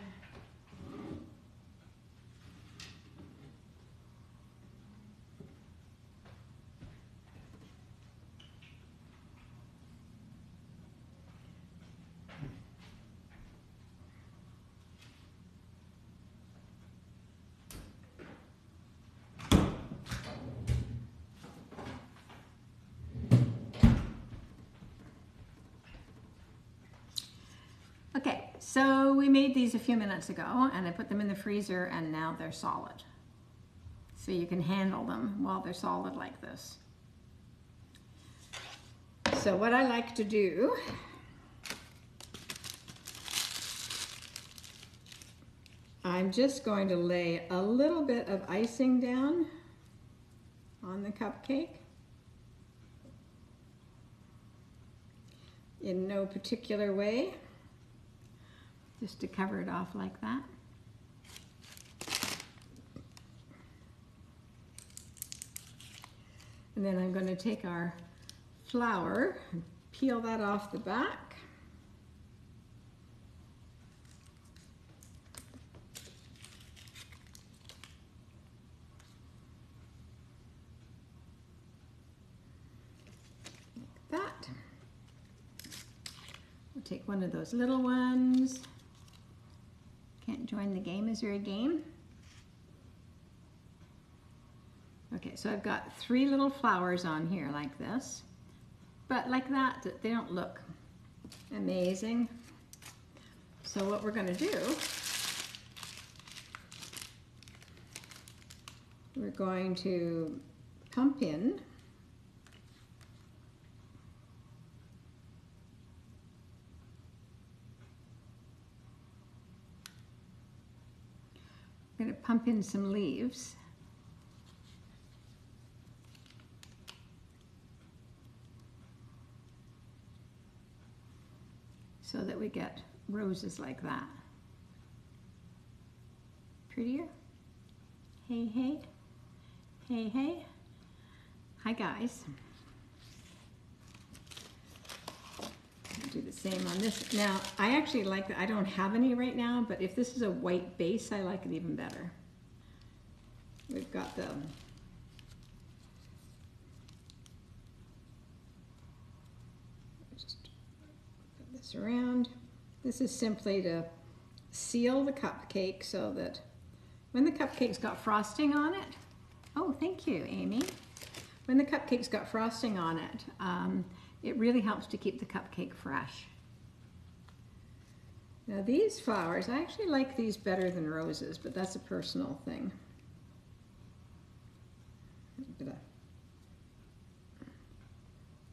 Okay, so we made these a few minutes ago and I put them in the freezer and now they're solid. So you can handle them while they're solid like this. So what I like to do I'm just going to lay a little bit of icing down on the cupcake in no particular way, just to cover it off like that. And then I'm going to take our flour and peel that off the back. Like that. We'll take one of those little ones. Can't join the game. Is there a game? Okay, so I've got 3 little flowers on here like this, but like that, they don't look amazing. So what we're going to do, we're going to pump in some leaves. So that we get roses like that. Prettier? Hey, hey. Hey, hey. Hi, guys. Do the same on this. Now, I actually like that. I don't have any right now, but if this is a white base, I like it even better. We've got the around. This is simply to seal the cupcake so that when the cupcake's got frosting on it, oh, thank you, Amy. When the cupcake's got frosting on it, it really helps to keep the cupcake fresh. Now these flowers, I actually like these better than roses, but that's a personal thing.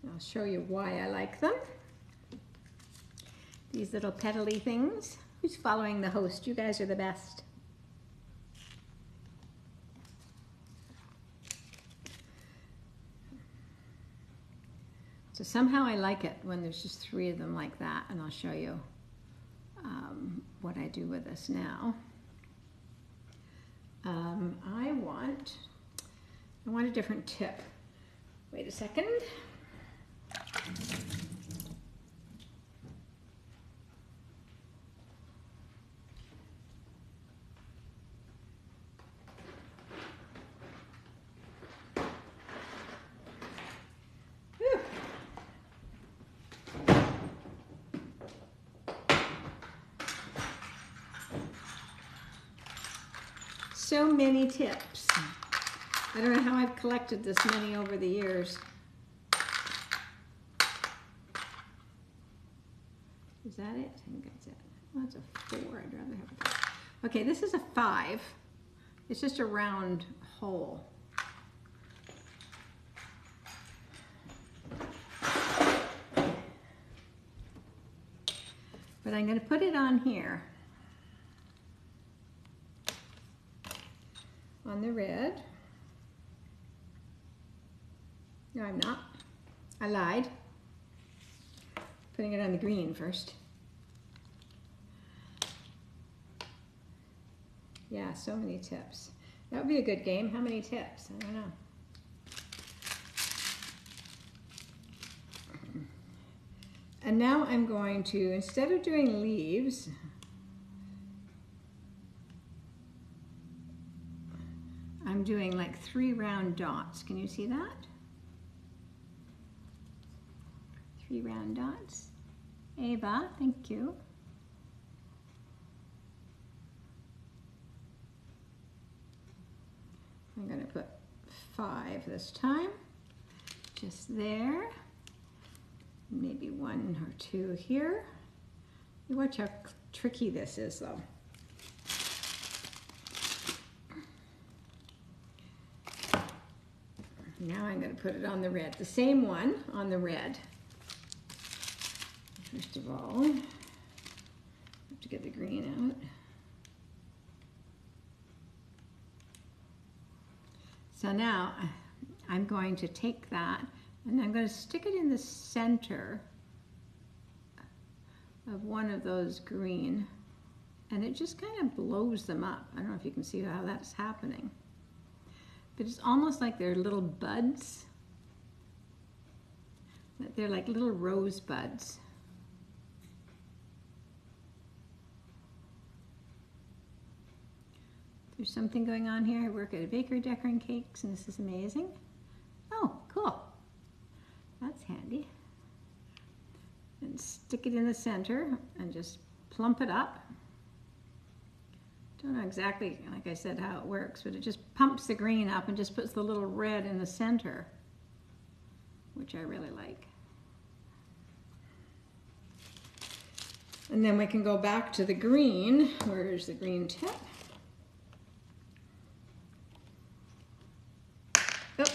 I'll show you why I like them. These little petally things. Who's following the host? You guys are the best. So somehow I like it when there's just 3 of them like that, and I'll show you what I do with this now. I want a different tip. Wait a second. So many tips. I don't know how I've collected this many over the years. Is that it? I think that's it. Well, that's a 4. I'd rather have a 5. Okay, this is a 5. It's just a round hole. But I'm going to put it on here. On the red. No, I'm not. I lied. Putting it on the green first. Yeah, so many tips. That would be a good game. How many tips? I don't know. And now I'm going to, instead of doing leaves, I'm doing like 3 round dots. Can you see that? 3 round dots. Ava, thank you. I'm going to put 5 this time, just there. Maybe 1 or 2 here. You watch how tricky this is though. Now I'm going to put it on the red, the same one on the red. First of all, I have to get the green out. So now I'm going to take that and I'm going to stick it in the center of one of those green, and it just kind of blows them up. I don't know if you can see how that's happening, but it's almost like they're little buds. They're like little rose buds. There's something going on here. I work at a bakery decorating cakes, and this is amazing. Oh, cool. That's handy. And stick it in the center and just plump it up. Don't know exactly, like I said, how it works, but it just pumps the green up and just puts the little red in the center, which I really like. And then we can go back to the green. Where's the green tip? Oh.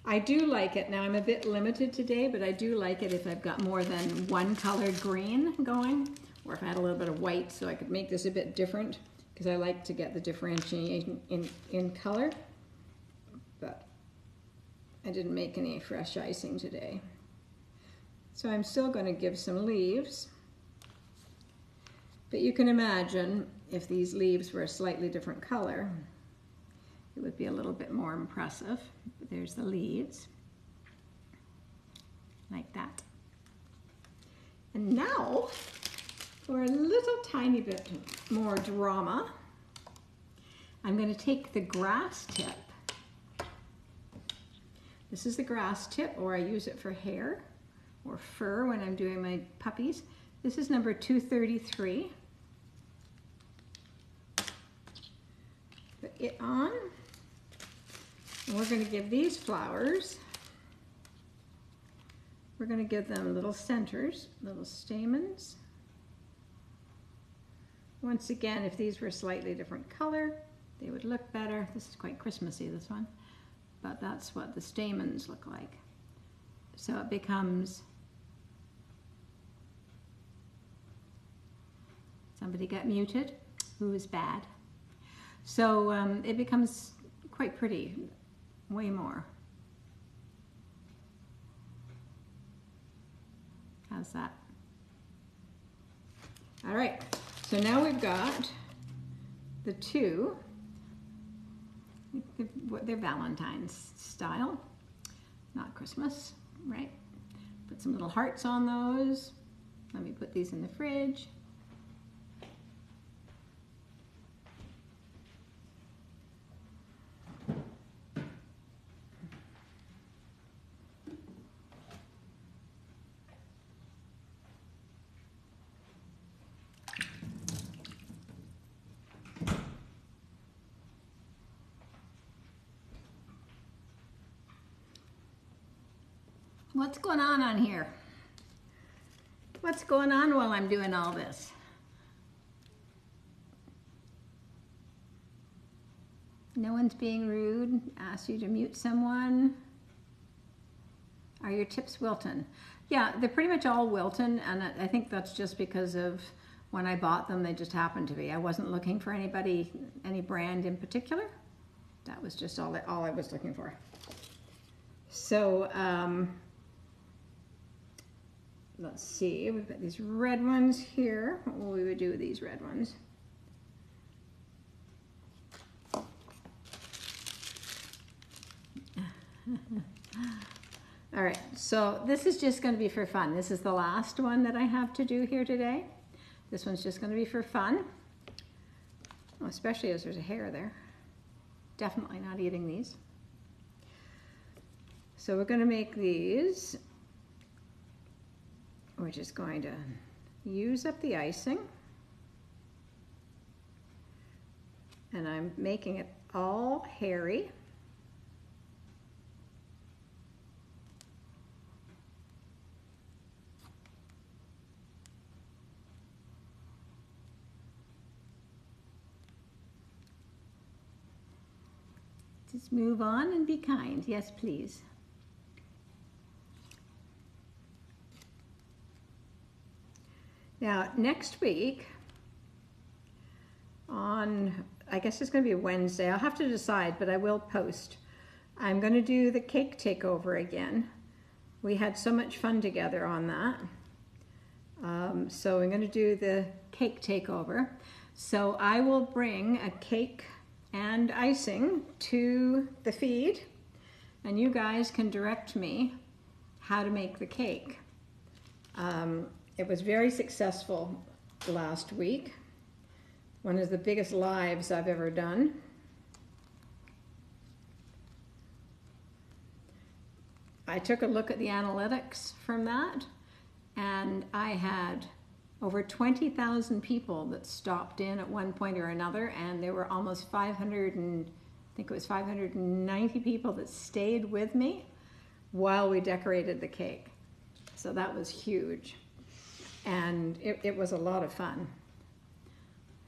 I do like it. Now I'm a bit limited today, but I do like it if I've got more than one colored green going, or if I had a little bit of white, so I could make this a bit different, because I like to get the differentiation in color. But I didn't make any fresh icing today. So I'm still going to give some leaves. But you can imagine if these leaves were a slightly different color, it would be a little bit more impressive. There's the leaves, like that. And now, for a little tiny bit more drama, I'm going to take the grass tip. This is the grass tip, or I use it for hair or fur when I'm doing my puppies. This is number 233. Put it on. And we're going to give these flowers, we're going to give them little centers, little stamens. Once again, if these were a slightly different color, they would look better. This is quite Christmassy, this one, but that's what the stamens look like. So it becomes, somebody got muted, who is bad. So it becomes quite pretty. Way more. How's that? All right, so now we've got the 2. They're Valentine's style, not Christmas, right? Put some little hearts on those. Let me put these in the fridge. What's going on here? What's going on while I'm doing all this? No one's being rude. Ask you to mute someone. Are your tips Wilton? Yeah, they're pretty much all Wilton, and I think that's just because of when I bought them, they just happened to be. I wasn't looking for anybody, any brand in particular. That was just all I was looking for. So, let's see, we've got these red ones here. What will we do with these red ones? All right, so this is just going to be for fun. This is the last one that I have to do here today. This one's just going to be for fun, well, especially as there's a hair there. Definitely not eating these. So we're going to make these. We're just going to use up the icing. And I'm making it all hairy. Just move on and be kind. Yes, please. Now, next week, on, I guess it's going to be Wednesday, I'll have to decide, but I will post. I'm going to do the cake takeover again. We had so much fun together on that. So I'm going to do the cake takeover. So I will bring a cake and icing to the feed, and you guys can direct me how to make the cake. It was very successful last week. One of the biggest lives I've ever done. I took a look at the analytics from that, and I had over 20,000 people that stopped in at one point or another, and there were almost 590 people that stayed with me while we decorated the cake. So that was huge, and it was a lot of fun.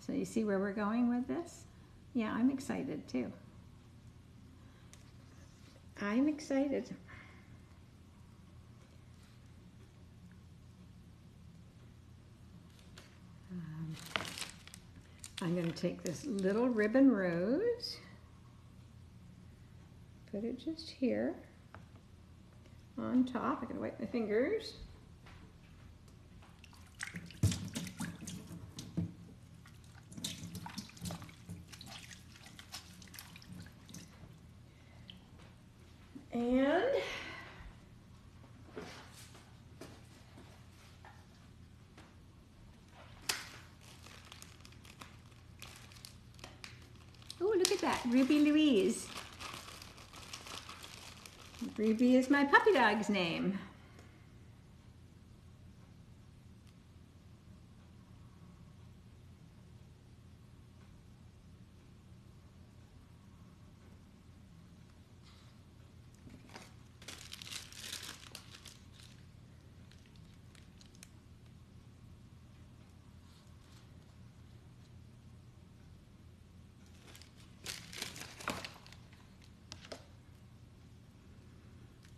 So you see where we're going with this? Yeah, I'm excited too. I'm excited. I'm going to take this little ribbon rose, put it just here on top. I'm going to wipe my fingers. And oh, look at that, Ruby Louise. Ruby is my puppy dog's name.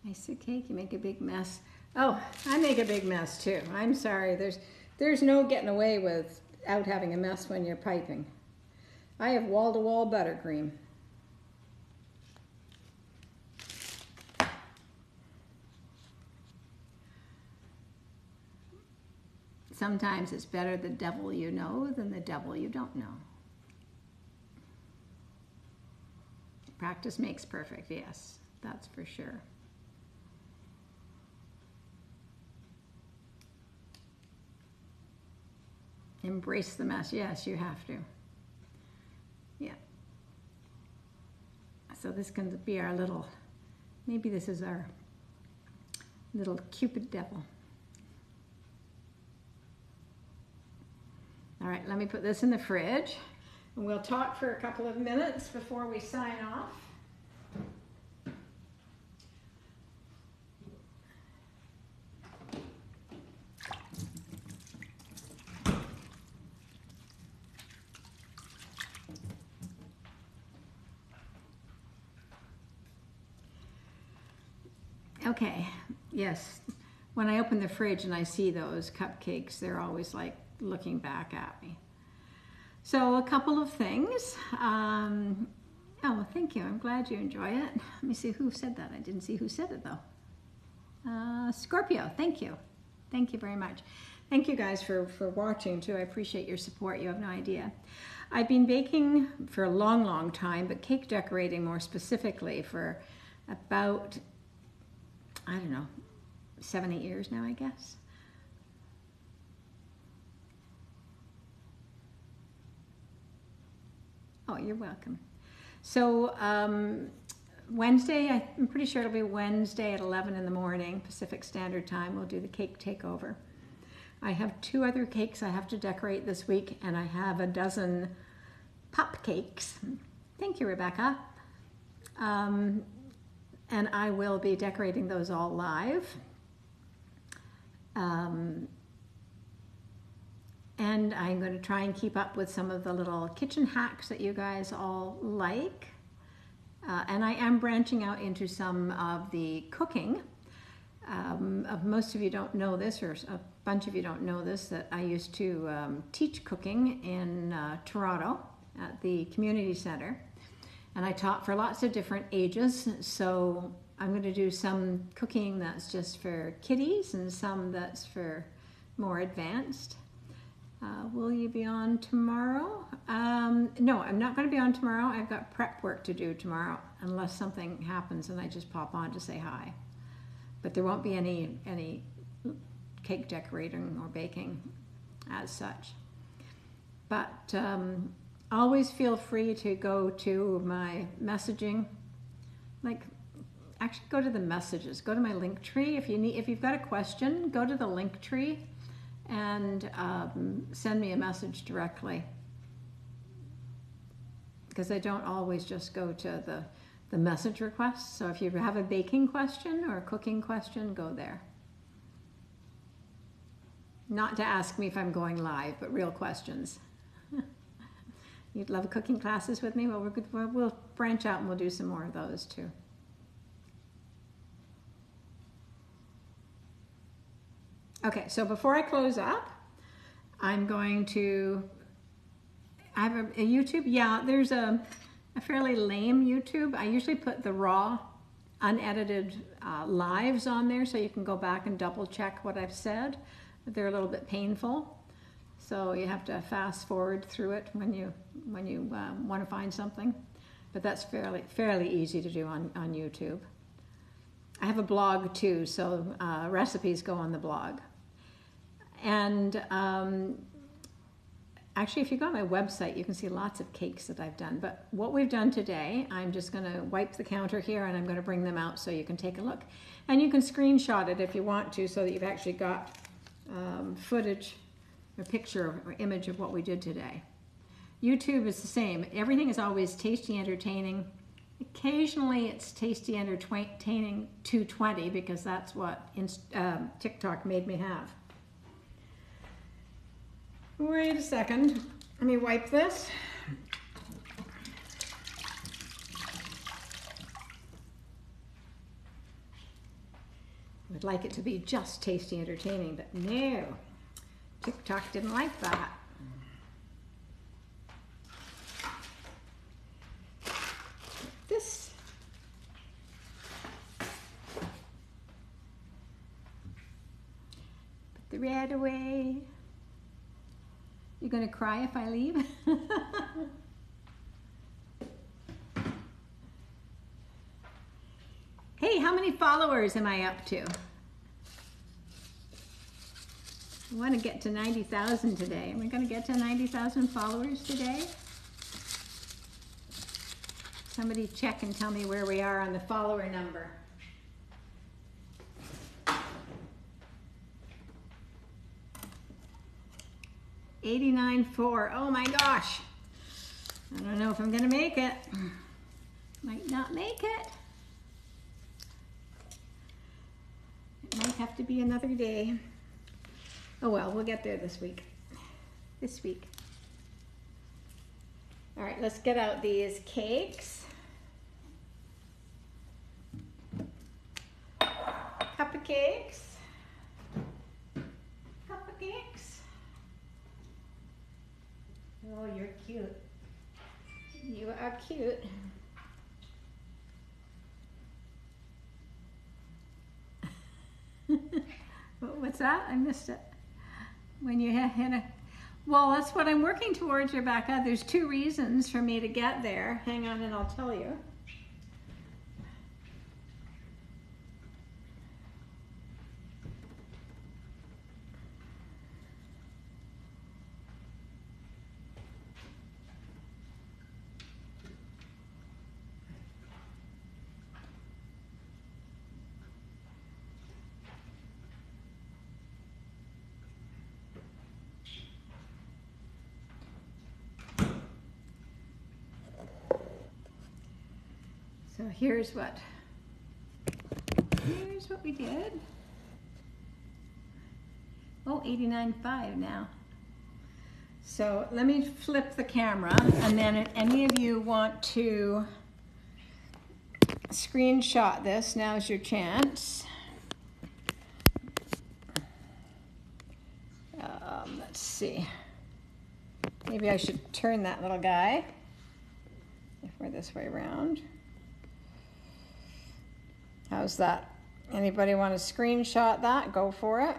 Nice cake, you make a big mess. Oh, I make a big mess too. I'm sorry, there's no getting away without having a mess when you're piping. I have wall-to-wall buttercream. Sometimes it's better the devil you know than the devil you don't know. Practice makes perfect, yes, that's for sure. Embrace the mess. Yes, you have to. Yeah. So this can be our little, maybe this is our little Cupid devil. All right, let me put this in the fridge, and we'll talk for a couple of minutes before we sign off. Okay, yes. When I open the fridge and I see those cupcakes, they're always like looking back at me. So a couple of things. Oh, thank you. I'm glad you enjoy it. Let me see who said that. I didn't see who said it though. Scorpio, thank you. Thank you very much. Thank you guys for watching too. I appreciate your support. You have no idea. I've been baking for a long, long time, but cake decorating more specifically for about, I don't know, 7, 8 years now, I guess. Oh, you're welcome. So Wednesday, I'm pretty sure it'll be Wednesday at 11 in the morning, Pacific Standard Time, we'll do the cake takeover. I have 2 other cakes I have to decorate this week, and I have a dozen pup cakes. Thank you, Rebecca. And I will be decorating those all live. And I'm going to try and keep up with some of the little kitchen hacks that you guys all like. And I am branching out into some of the cooking. Most of you don't know this, or a bunch of you don't know this, that I used to teach cooking in Toronto at the community center. And I taught for lots of different ages. So I'm going to do some cooking that's just for kiddies and some that's for more advanced. Will you be on tomorrow? No, I'm not going to be on tomorrow. I've got prep work to do tomorrow, unless something happens and I just pop on to say hi. But there won't be any cake decorating or baking as such. But always feel free to go to my messaging. Like, actually go to the messages. Go to my link tree. If you've got a question, go to the link tree and send me a message directly. Because I don't always just go to the message requests. So if you have a baking question or a cooking question, go there. Not to ask me if I'm going live, but real questions. You'd love cooking classes with me? Well, we'll branch out and we'll do some more of those too. Okay, so before I close up, I'm going to, I have a YouTube. Yeah, there's a fairly lame YouTube. I usually put the raw, unedited lives on there so you can go back and double check what I've said. They're a little bit painful. So you have to fast forward through it when you want to find something. But that's fairly easy to do on YouTube. I have a blog too, so recipes go on the blog. And actually, if you go on my website, you can see lots of cakes that I've done. But what we've done today, I'm just going to wipe the counter here and I'm going to bring them out so you can take a look. And you can screenshot it if you want to, so that you've actually got footage, a picture or image of what we did today. YouTube is the same. Everything is always tasty, entertaining. Occasionally it's tasty, entertaining 220 because that's what TikTok made me have. Wait a second. Let me wipe this. I would like it to be just tasty, entertaining, but no. TikTok didn't like that. This. Put the red away. You're going to cry if I leave? Hey, how many followers am I up to? I want to get to 90,000 today. Am I going to get to 90,000 followers today? Somebody check and tell me where we are on the follower number. $89.4. Oh my gosh. I don't know if I'm going to make it. Might not make it. It might have to be another day. Oh well, we'll get there this week. This week. All right, let's get out these cakes. cupcakes. Cupcakes. Oh, you're cute. You are cute. What's that? I missed it. When you hit a... Well, that's what I'm working towards, Rebecca. There's 2 reasons for me to get there. Hang on and I'll tell you. So here's what we did. Oh, 89.5 now. So let me flip the camera, and then if any of you want to screenshot this, now's your chance. Let's see. Maybe I should turn that little guy if we're this way around. How's that? Anybody want to screenshot that? Go for it.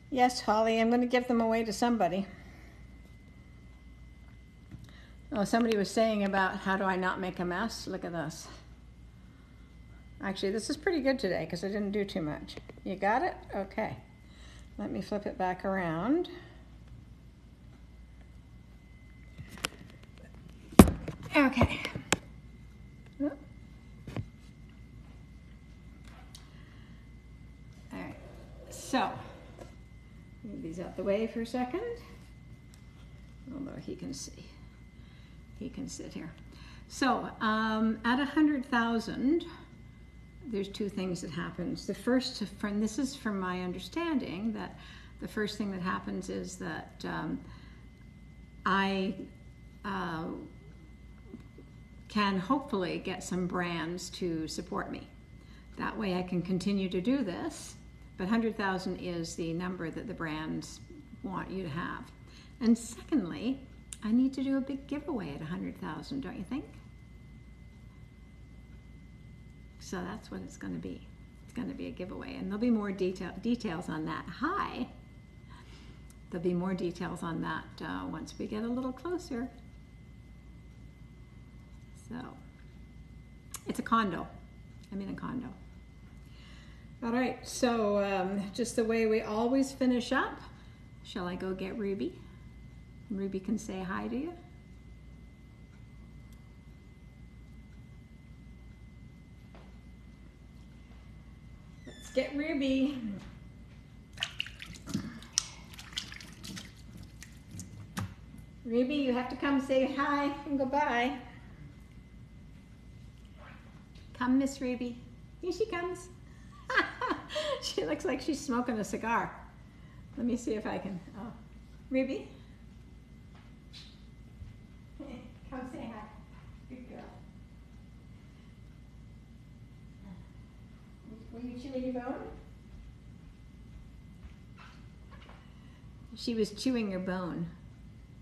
Yes, Holly, I'm going to give them away to somebody. Oh, somebody was saying about how do I not make a mess? Look at this. Actually, this is pretty good today because I didn't do too much. You got it? Okay. Let me flip it back around. Okay. All right. So, move these out the way for a second. Although he can see. He can sit here. So, at 100,000, there's 2 things that happens. The first, this is from my understanding, that the first thing that happens is that I can hopefully get some brands to support me. That way I can continue to do this, but 100,000 is the number that the brands want you to have. And secondly, I need to do a big giveaway at 100,000, don't you think? So that's what it's going to be. It's going to be a giveaway, and there'll be more details on that. Hi. There'll be more details on that once we get a little closer. So, it's a condo. I'm in a condo. All right, so just the way we always finish up, shall I go get Ruby? Ruby can say hi to you. Let's get Ruby. Ruby, you have to come say hi and goodbye. Come, Miss Ruby. Here she comes. She looks like she's smoking a cigar. Let me see if I can. Oh, Ruby. Come say hi. Good girl. Were you chewing your bone? She was chewing her bone.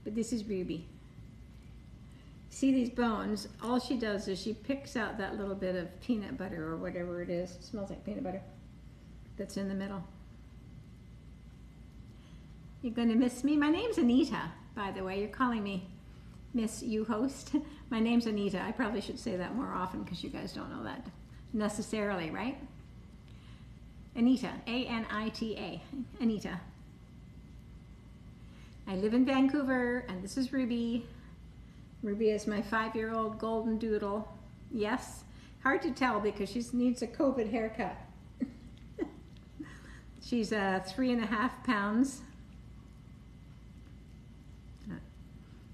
But this is Ruby. See these bones? All she does is she picks out that little bit of peanut butter or whatever it is. It smells like peanut butter. That's in the middle. You're gonna miss me? My name's Anita, by the way. You're calling me Miss You Host. My name's Anita. I probably should say that more often because you guys don't know that necessarily, right? Anita, A-N-I-T-A, Anita. I live in Vancouver, and this is Ruby. Ruby is my 5-year-old golden doodle. Yes, hard to tell because she needs a COVID haircut. She's 3.5 pounds.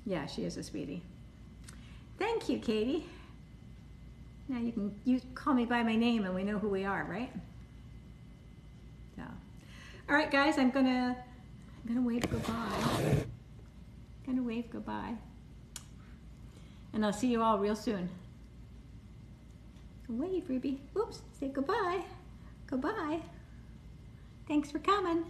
Yeah, she is a sweetie. Thank you, Katie. Now you call me by my name and we know who we are, right? So, all right, guys, I'm gonna I'm gonna wave goodbye. Gonna wave goodbye. And I'll see you all real soon. Wave, Ruby. Oops, say goodbye. Goodbye. Thanks for coming.